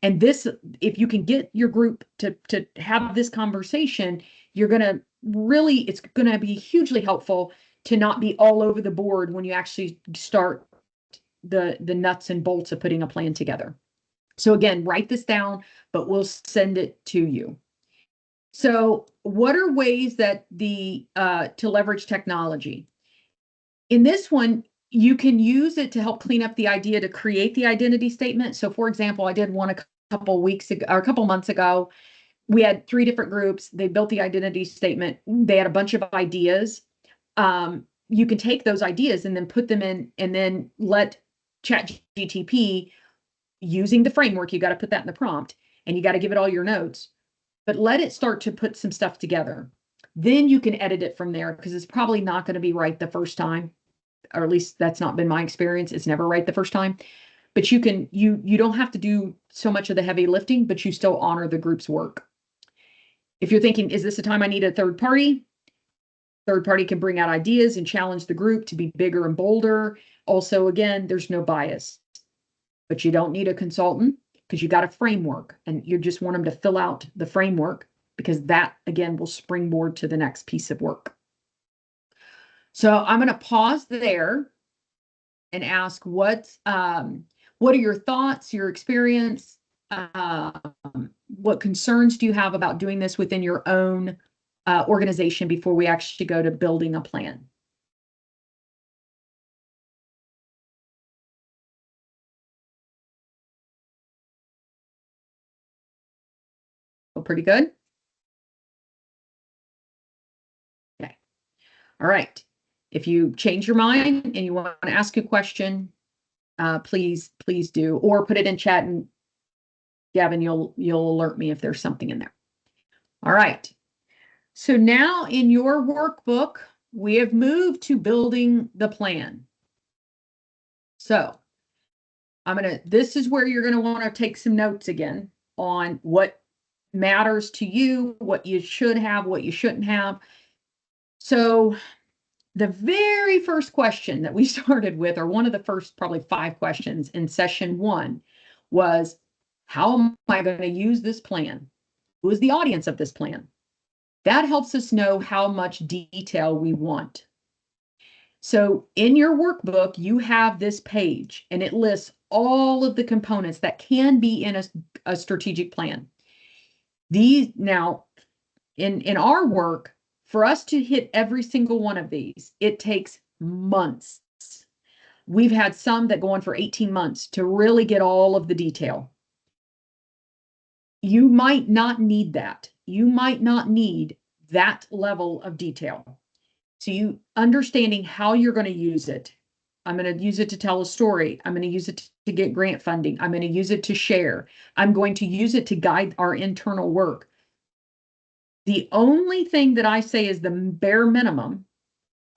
And this, if you can get your group to have this conversation, you're going to really, it's going to be hugely helpful to not be all over the board when you actually start the nuts and bolts of putting a plan together. So again, write this down, but we'll send it to you. So what are ways that to leverage technology? In this one, you can use it to help clean up the idea to create the identity statement. So for example, I did one a couple weeks ago or a couple months ago. We had 3 different groups. They built the identity statement. They had a bunch of ideas. You can take those ideas and then put them in and then let ChatGPT, using the framework, you got to put that in the prompt and you got to give it all your notes. but let it start to put some stuff together. Then you can edit it from there, because it's probably not going to be right the first time, or at least that's not been my experience. It's never right the first time. But you can, you don't have to do so much of the heavy lifting, but you still honor the group's work. If you're thinking, is this a time I need a third party? Third party can bring out ideas and challenge the group to be bigger and bolder. Also, again, there's no bias, but you don't need a consultant, because you got a framework and you just want them to fill out the framework, because that again will springboard to the next piece of work. So I'm going to pause there and ask what are your thoughts, your experience? What concerns do you have about doing this within your own organization before we actually go to building a plan? Pretty good. Okay. All right. If you change your mind and you want to ask a question, please do, or put it in chat, and Gavin, you'll alert me if there's something in there. All right. So now in your workbook, we have moved to building the plan. So this is where you're going to want to take some notes again on what matters to you, what you should have, what you shouldn't have. So the very first question that we started with, or one of the first probably 5 questions in session 1, was, how am I going to use this plan? Who is the audience of this plan? That helps us know how much detail we want. So in your workbook, you have this page, and it lists all of the components that can be in a strategic plan. These now, in our work, for us to hit every single one of these, it takes months. We've had some that go on for 18 months to really get all of the detail. You might not need that. You might not need that level of detail. So you understanding how you're going to use it. I'm going to use it to tell a story. I'm going to use it to get grant funding. I'm going to use it to share. I'm going to use it to guide our internal work. The only thing that I say is the bare minimum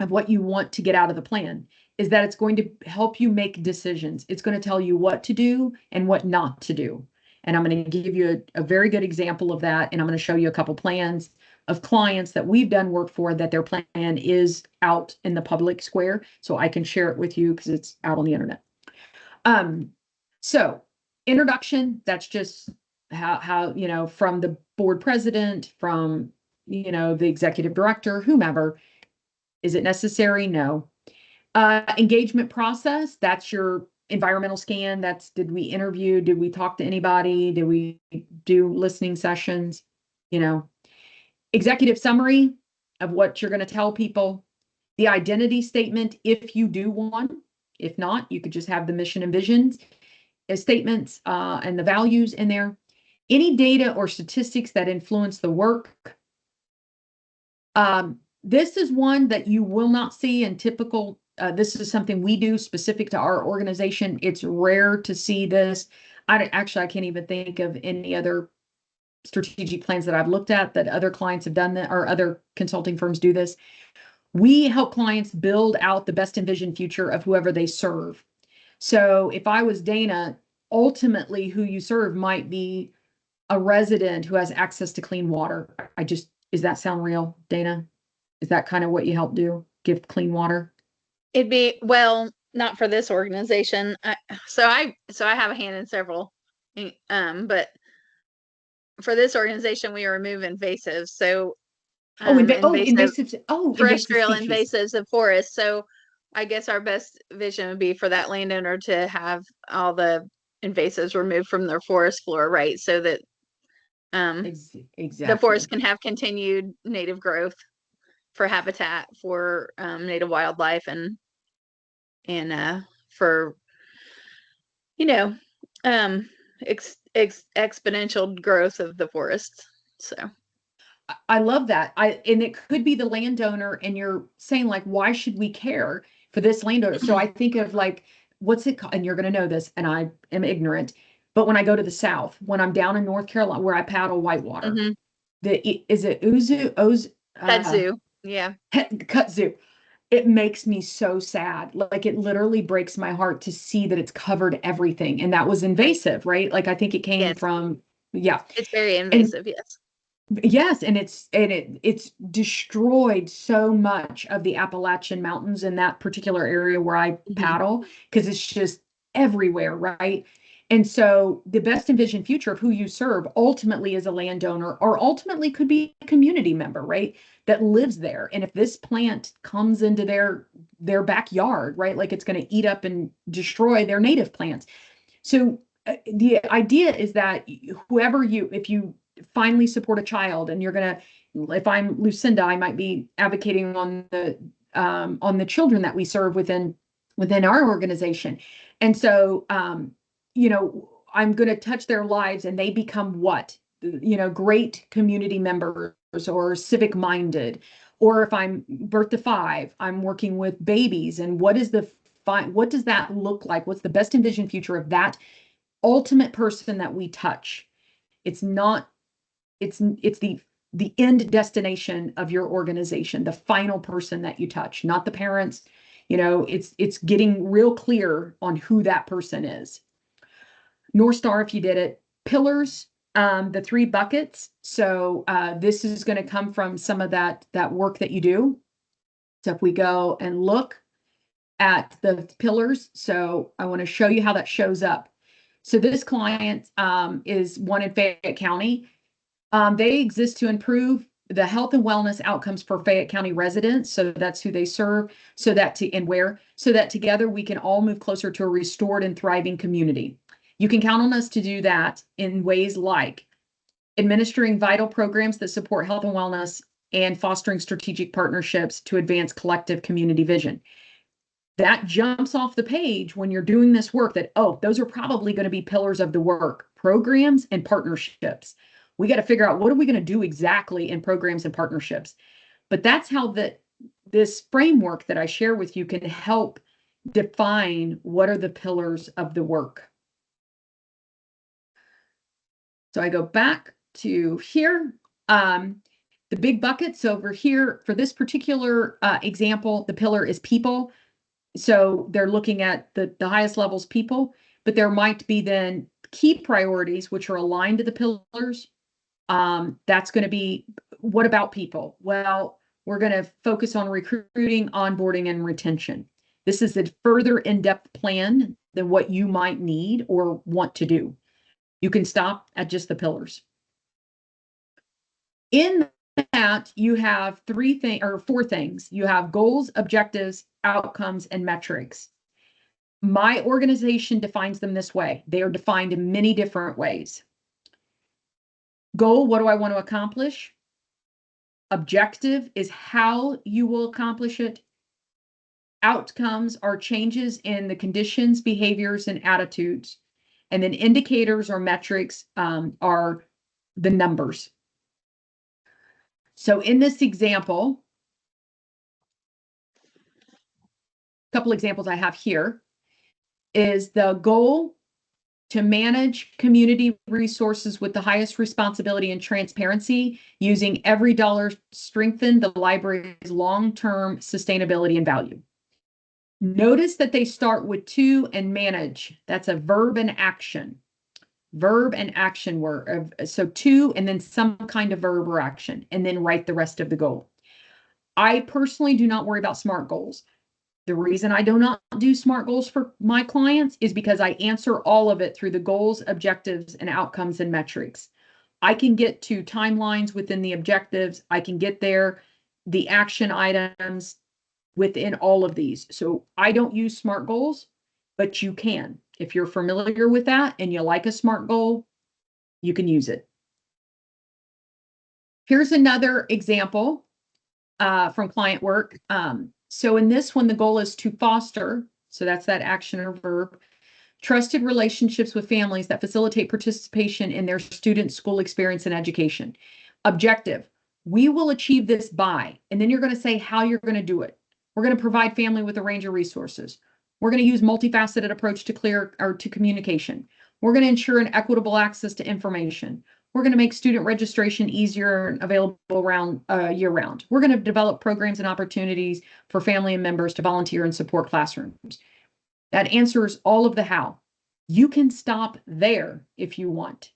of what you want to get out of the plan is that it's going to help you make decisions. It's going to tell you what to do and what not to do. And I'm going to give you a very good example of that. And I'm going to show you a couple plans of clients that we've done work for that their plan is out in the public square. So I can share it with you because it's out on the internet. So introduction, that's just how, you know, from the board president, from, you know, the executive director, whomever. Is it necessary? No. Engagement process, that's your environmental scan. That's, did we interview? Did we talk to anybody? Did we do listening sessions? You know, executive summary of what you're going to tell people. The identity statement, if you do one. If not, you could just have the mission and visions statements and the values in there. Any data or statistics that influence the work. This is one that you will not see in typical. This is something we do specific to our organization. It's rare to see this. I can't even think of any other strategic plans that I've looked at that other clients have done that, or other consulting firms do this. We help clients build out the best envisioned future of whoever they serve. So if I was Dana, ultimately who you serve might be a resident who has access to clean water. Does that sound real, Dana? Is that kind of what you help do? Give clean water? It'd be, well, not for this organization. So I have a hand in several, but for this organization, we remove invasives. So invasives. Terrestrial Invasive invasives of forests. So I guess our best vision would be for that landowner to have all the invasives removed from their forest floor, right? So that Exactly. the forest can have continued native growth for habitat for native wildlife and for, you know, exponential growth of the forest. So I love that. And it could be the landowner, and you're saying, like, why should we care for this landowner? So I think of, like, what's it called? And you're going to know this, and I am ignorant. But when I go to the South, when I'm down in North Carolina, where I paddle whitewater, is it Kudzu. Yeah. kudzu. It makes me so sad. Like it literally breaks my heart to see that it's covered everything. And that was invasive, right? Like I think it came Yes. from, yeah. It's very invasive. Yes. Yes, and it's destroyed so much of the Appalachian Mountains in that particular area where I Mhm. paddle because it's just everywhere, right? And so the best envisioned future of who you serve ultimately is a landowner or ultimately could be a community member, right? That lives there. And if this plant comes into their backyard, right? Like it's going to eat up and destroy their native plants. So the idea is that if you finally support a child and you're going to, if I'm Lucinda, I might be advocating on the children that we serve within our organization. And so, I'm going to touch their lives and they become what? Great community members or civic minded. Or if I'm birth to 5, I'm working with babies and what does that look like? What's the best envisioned future of that ultimate person that we touch? It's not, it's the end destination of your organization, the final person that you touch, not the parents. It's getting real clear on who that person is. North Star, if you did it, pillars, the 3 buckets. So this is going to come from some of that work that you do. So if we go and look at the pillars, so I want to show you how that shows up. So this client is one in Fayette County. They exist to improve the health and wellness outcomes for Fayette County residents. So that's who they serve. So that together we can all move closer to a restored and thriving community. You can count on us to do that in ways like administering vital programs that support health and wellness and fostering strategic partnerships to advance collective community vision. That jumps off the page when you're doing this work that, those are probably going to be pillars of the work, programs and partnerships. We got to figure out what are we going to do exactly in programs and partnerships. But that's how this framework that I share with you can help define what are the pillars of the work. So I go back to here. The big buckets over here for this particular example, the pillar is people. So they're looking at the highest levels people, but there might be then key priorities, which are aligned to the pillars. That's going to be, what about people? Well, we're going to focus on recruiting, onboarding, and retention. This is a further in-depth plan than what you might need or want to do. You can stop at just the pillars. In that, you have 4 things. You have goals, objectives, outcomes, and metrics. My organization defines them this way. They are defined in many different ways. Goal, what do I want to accomplish? Objective is how you will accomplish it. Outcomes are changes in the conditions, behaviors, and attitudes. And then indicators or metrics are the numbers. So in this example, a couple examples I have here is the goal to manage community resources with the highest responsibility and transparency, using every dollar strengthen the library's long-term sustainability and value. Notice that they start with to and manage. That's a verb and action. Verb and action word. So to and then some kind of verb or action, and then write the rest of the goal. I personally do not worry about SMART goals. The reason I do not do SMART goals for my clients is because I answer all of it through the goals, objectives, and outcomes and metrics. I can get to timelines within the objectives. I can get there, the action items within all of these. So I don't use SMART goals, but you can. If you're familiar with that and you like a SMART goal, you can use it. Here's another example from client work. So in this one, the goal is to foster, so that's that action or verb, trusted relationships with families that facilitate participation in their student school experience and education. Objective, we will achieve this by, and then you're going to say how you're going to do it. We're going to provide family with a range of resources. We're going to use multifaceted approach to communication. We're going to ensure an equitable access to information. We're going to make student registration easier and available around year round. We're going to develop programs and opportunities for family and members to volunteer and support classrooms. That answers all of the how. You can stop there if you want.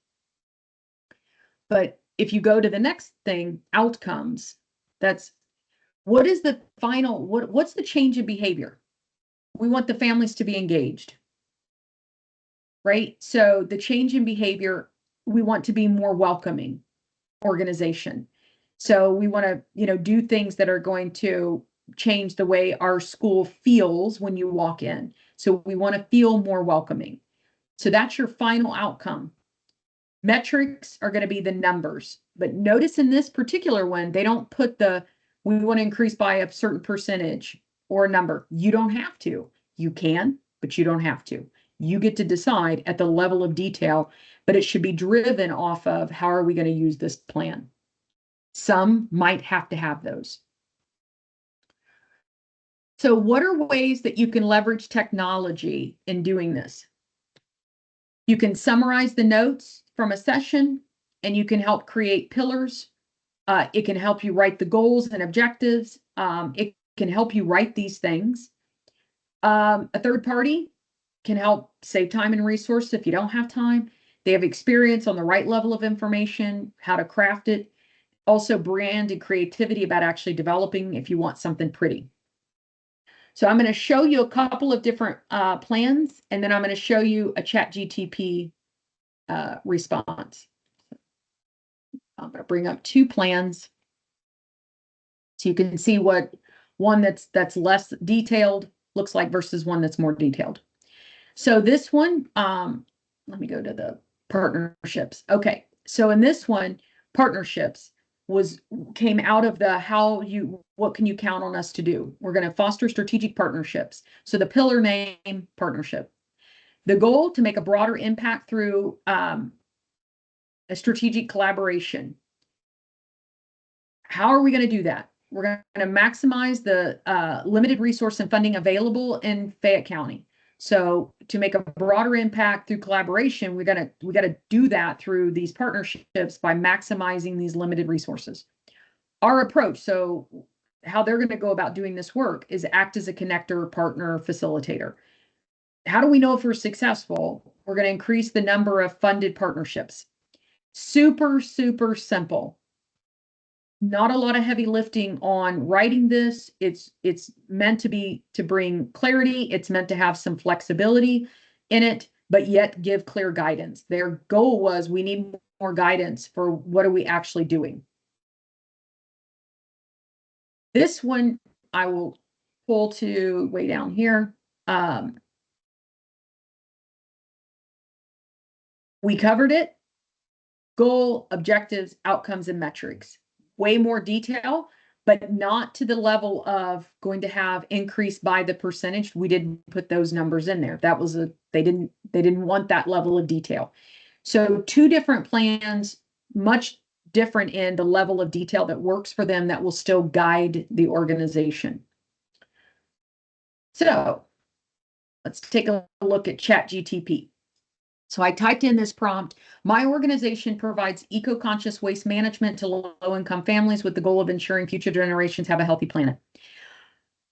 But if you go to the next thing, outcomes, that's what is the final, what's the change in behavior? We want the families to be engaged, right? So the change in behavior, we want to be more welcoming organization. So we want to, do things that are going to change the way our school feels when you walk in. So we want to feel more welcoming. So that's your final outcome. Metrics are going to be the numbers, but notice in this particular one, they don't put we want to increase by a certain percentage or a number. You don't have to. You can, but you don't have to. You get to decide at the level of detail, but it should be driven off of how are we going to use this plan. Some might have to have those. So what are ways that you can leverage technology in doing this? You can summarize the notes from a session, and you can help create pillars. It can help you write the goals and objectives. It can help you write these things. A third party can help save time and resources if you don't have time. They have experience on the right level of information, how to craft it. Also brand and creativity about actually developing if you want something pretty. So I'm going to show you a couple of different plans, and then I'm going to show you a ChatGTP response. I'm going to bring up two plans so you can see what one that's less detailed looks like versus one that's more detailed. So this one, let me go to the partnerships. Okay, so in this one, partnerships came out of the what can you count on us to do? We're going to foster strategic partnerships. So the pillar name, partnership. The goal to make a broader impact through a strategic collaboration. How are we going to do that? We're going to maximize the limited resource and funding available in Fayette County. So to make a broader impact through collaboration, we got to do that through these partnerships by maximizing these limited resources. Our approach, so how they're going to go about doing this work, is act as a connector, partner, facilitator. How do we know if we're successful? We're going to increase the number of funded partnerships. Super, super simple. Not a lot of heavy lifting on writing this. It's meant to bring clarity. It's meant to have some flexibility in it, but yet give clear guidance. Their goal was, we need more guidance for what are we actually doing. This one I will pull to way down here. We covered it. Goal, objectives, outcomes, and metrics. Way more detail, but not to the level of going to have increase by the percentage. We didn't put those numbers in there. That was they didn't want that level of detail. So two different plans, much different in the level of detail that works for them, that will still guide the organization. So let's take a look at ChatGTP. So I typed in this prompt. My organization provides eco-conscious waste management to low-income families with the goal of ensuring future generations have a healthy planet.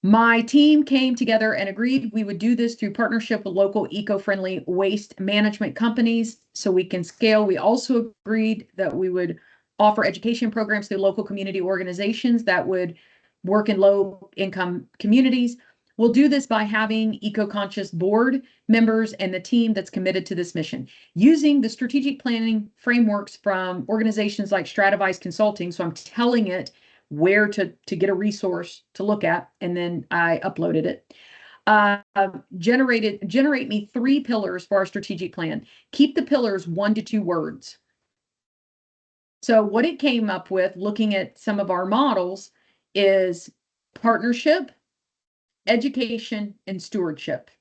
My team came together and agreed we would do this through partnership with local eco-friendly waste management companies so we can scale. We also agreed that we would offer education programs through local community organizations that would work in low-income communities. We'll do this by having eco-conscious board members and the team that's committed to this mission, using the strategic planning frameworks from organizations like Stratavise Consulting. So I'm telling it where to get a resource to look at, and then I uploaded it. Generate me 3 pillars for our strategic plan. Keep the pillars 1 to 2 words. So what it came up with, looking at some of our models, is partnership, education, and stewardship.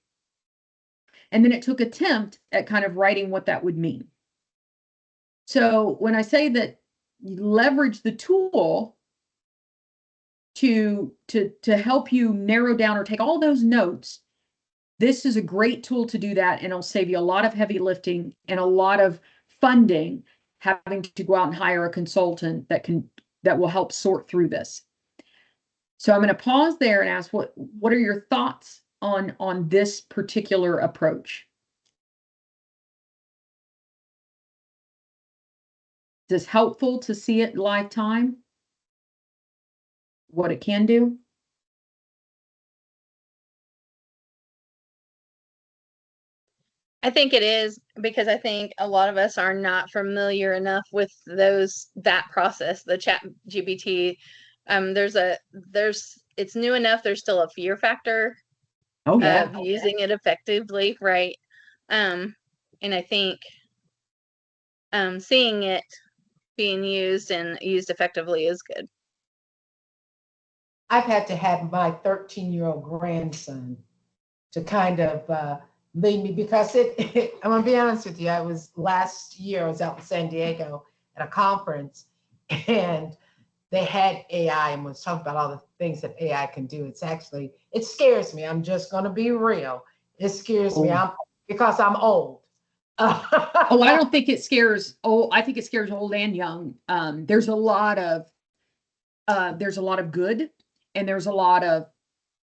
And then it took attempt at kind of writing what that would mean. So when I say that you leverage the tool to help you narrow down or take all those notes, this is a great tool to do that, and it'll save you a lot of heavy lifting and a lot of funding having to go out and hire a consultant that will help sort through this. So I'm going to pause there and ask, what are your thoughts on this particular approach? Is this helpful to see it live time? What it can do? I think it is, because I think a lot of us are not familiar enough with that process, the chat GPT. It's new enough. There's still a fear factor Oh yeah. of using it effectively, right? And I think seeing it being used and used effectively is good. I've had to have my 13-year-old grandson to kind of lead me, because I'm gonna be honest with you, last year I was out in San Diego at a conference, and they had AI and was talking about all the things that AI can do. It scares me. I'm just gonna be real. It scares me. Because I'm old. Oh, I don't think it scares old. I think it scares old and young. There's a lot of good, and there's a lot of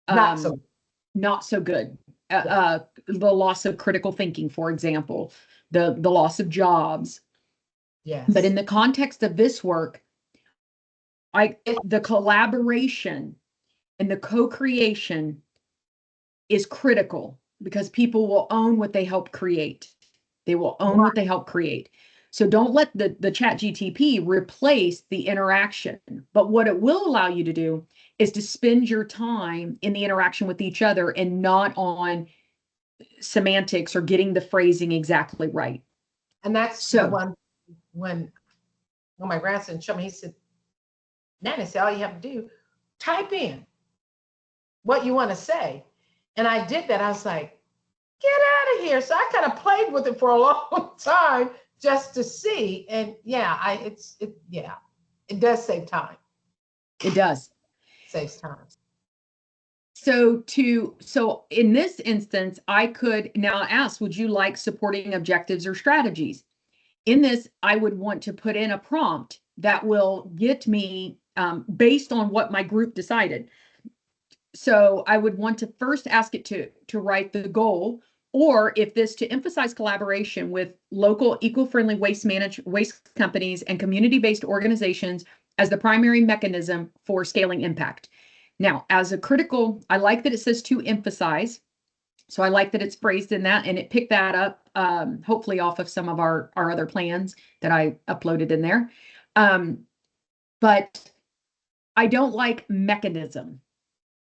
not so good. The loss of critical thinking, for example, the loss of jobs. Yes. But in the context of this work, the collaboration and the co-creation is critical, because people will own what they help create. They will own what they help create. So don't let the chat GTP replace the interaction. But what it will allow you to do is to spend your time in the interaction with each other and not on semantics or getting the phrasing exactly right. And that's the one when my grandson showed me, he said, Nanny said, all you have to do, type in what you want to say. And I did that. I was like, get out of here. So I kind of played with it for a long time just to see. And yeah, it does save time. It does. Saves time. So in this instance, I could now ask, would you like supporting objectives or strategies? In this, I would want to put in a prompt that will get me based on what my group decided. So I would want to first ask it to write the goal, or if this to emphasize collaboration with local eco-friendly waste companies and community-based organizations as the primary mechanism for scaling impact. Now, as a critical, I like that it says to emphasize. So I like that it's phrased in that, and it picked that up, hopefully off of some of our other plans that I uploaded in there. But I don't like mechanism.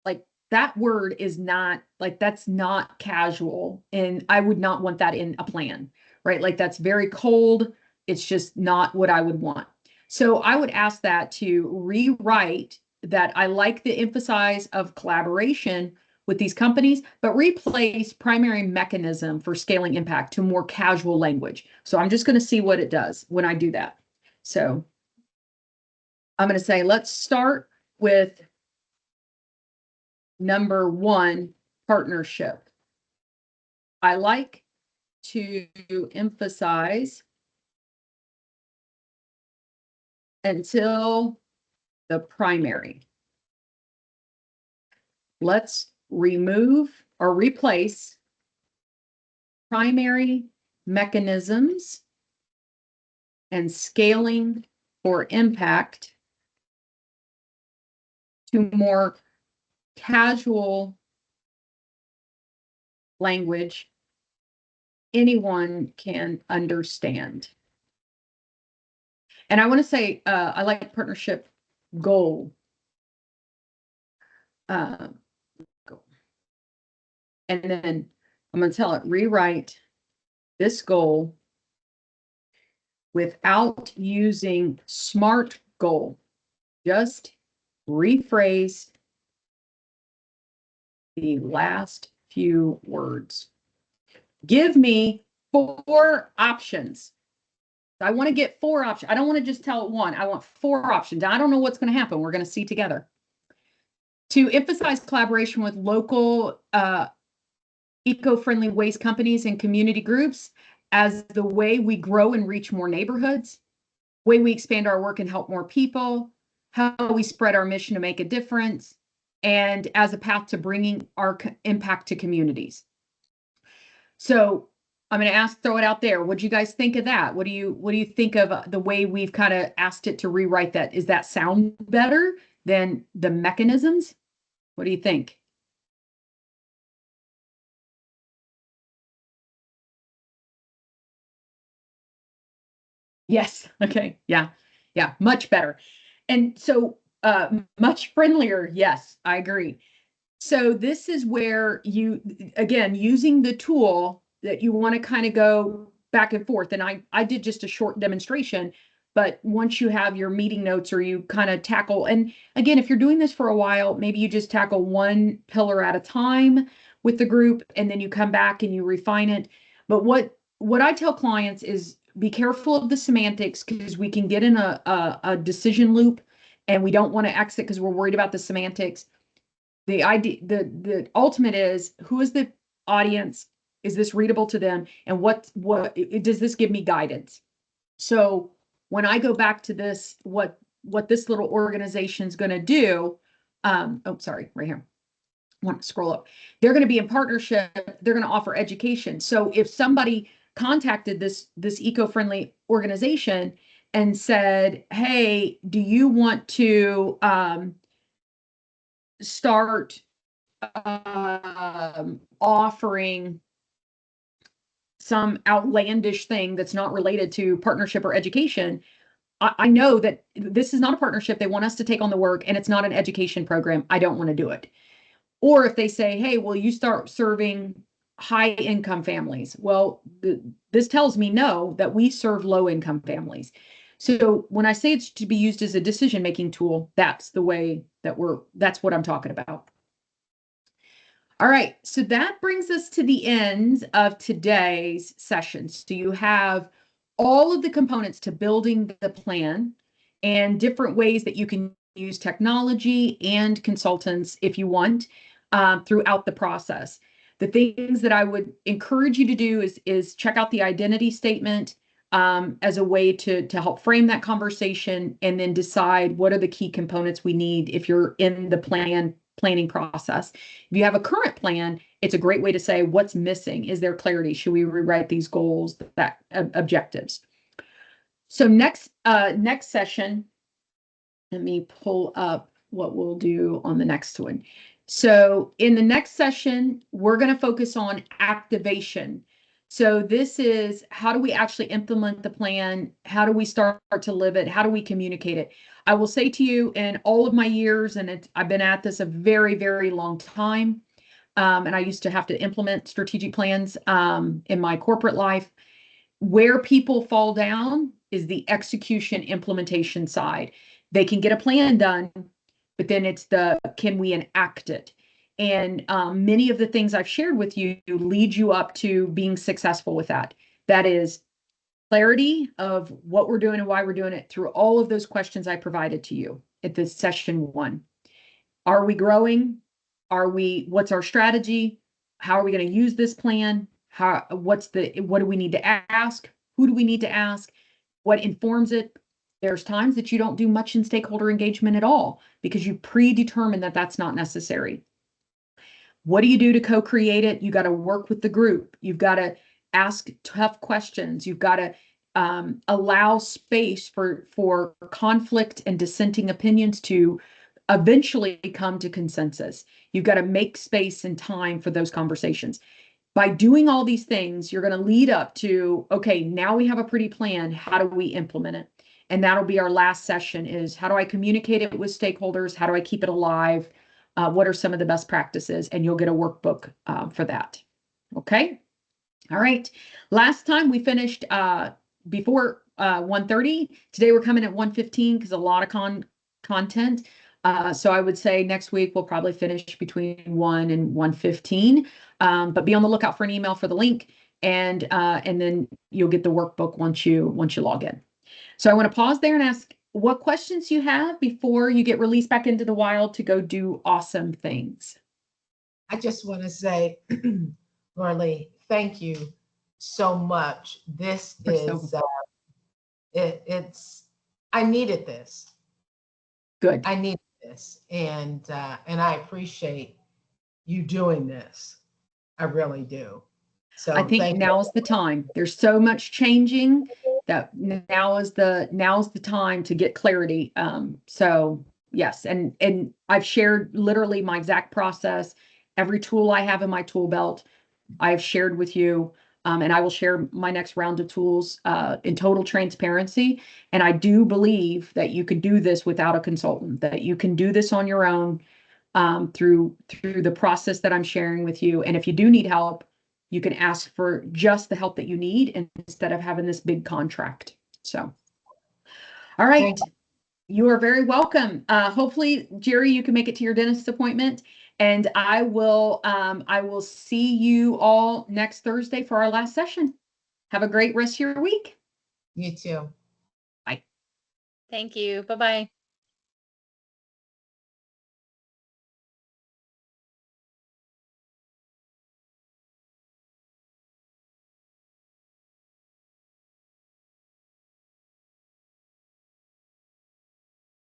Like, that word is not, like, that's not casual, and I would not want that in a plan, right? Like, that's very cold. It's just not what I would want. So I would ask that to rewrite that. I like the emphasize of collaboration with these companies, but replace primary mechanism for scaling impact to more casual language. So I'm just going to see what it does when I do that. So I'm going to say, let's start with number 1, partnership. I like to emphasize until the primary. Let's remove or replace primary mechanisms and scaling for impact to more casual language anyone can understand. And I want to say, I like partnership goal. And then I'm going to tell it, rewrite this goal without using SMART goal. Just rephrase the last few words. Give me 4 options. I want to get 4 options. I don't want to just tell it 1. I want 4 options. I don't know what's going to happen. We're going to see together. To emphasize collaboration with local eco-friendly waste companies and community groups as the way we grow and reach more neighborhoods. way we expand our work and help more people, how we spread our mission to make a difference, and as a path to bringing our impact to communities. So I'm going to throw it out there. What do you guys think of that? What do you think of the way we've kind of asked it to rewrite that? Is that sound better than the mechanisms? What do you think? Yes. Okay. Yeah. Yeah. Much better. And so much friendlier. Yes, I agree. So this is where you, again, using the tool that you want to kind of go back and forth. And I did just a short demonstration, but once you have your meeting notes or you kind of tackle, and again, if you're doing this for a while, maybe you just tackle one pillar at a time with the group, and then you come back and you refine it. But what I tell clients is be careful of the semantics, because we can get in a decision loop and we don't want to exit because we're worried about the semantics. The idea, the ultimate is, who is the audience? Is this readable to them? And what does this give me guidance? So when I go back to this, what this little organization is going to do, oh, sorry, right here. I want to scroll up. They're going to be in partnership. They're going to offer education. So if somebody contacted this eco-friendly organization and said, hey, do you want to start offering some outlandish thing that's not related to partnership or education, I know that this is not a partnership. They want us to take on the work, and it's not an education program. I don't want to do it. Or if they say, hey, will you start serving high income families? Well, this tells me no, that we serve low income families. So when I say it's to be used as a decision-making tool, that's the way that that's what I'm talking about. All right, so that brings us to the end of today's session. So you have all of the components to building the plan and different ways that you can use technology and consultants if you want throughout the process. The things that I would encourage you to do is check out the identity statement as a way to help frame that conversation, and then decide what are the key components we need if you're in the planning process. If you have a current plan, it's a great way to say what's missing. Is there clarity? Should we rewrite these goals, that objectives? So next session, let me pull up what we'll do on the next one. So in the next session, we're going to focus on activation. So this is, how do we actually implement the plan? How do we start to live it? How do we communicate it? I will say to you, in all of my years, and I've been at this a very, very long time, and I used to have to implement strategic plans in my corporate life. Where people fall down is the execution implementation side. They can get a plan done, but then it's can we enact it? And many of the things I've shared with you lead you up to being successful with that. That is clarity of what we're doing and why we're doing it through all of those questions I provided to you at this session 1. Are we growing? What's our strategy? How are we going to use this plan? What do we need to ask? Who do we need to ask? What informs it? There's times that you don't do much in stakeholder engagement at all because you predetermine that that's not necessary. What do you do to co-create it? You got to work with the group. You've got to ask tough questions. You've got to allow space for conflict and dissenting opinions to eventually come to consensus. You've got to make space and time for those conversations. By doing all these things, you're going to lead up to, okay, now we have a pretty plan. How do we implement it? And that'll be our last session, is how do I communicate it with stakeholders? How do I keep it alive? What are some of the best practices? And you'll get a workbook for that. Okay. All right. Last time we finished before 1:30. Today we're coming at 1:15 because a lot of content. So I would say next week we'll probably finish between 1 and 1:15. But be on the lookout for an email for the link, and then you'll get the workbook once you log in. So I want to pause there and ask what questions you have before you get released back into the wild to go do awesome things. I just want to say, Marley, thank you so much. This is it's I needed this. Good. I needed this, and I appreciate you doing this. I really do. So I think thank you. now is the time. There's so much changing that now's the time to get clarity. So yes, and I've shared literally my exact process, every tool I have in my tool belt, I've shared with you. And I will share my next round of tools in total transparency. And I do believe that you could do this without a consultant, that you can do this on your own through the process that I'm sharing with you. And if you do need help, you can ask for just the help that you need instead of having this big contract. So, all right. Thank you. You are very welcome. Hopefully, Jerry, you can make it to your dentist appointment. And I will see you all next Thursday for our last session. Have a great rest of your week. You too. Thank you. Bye-bye.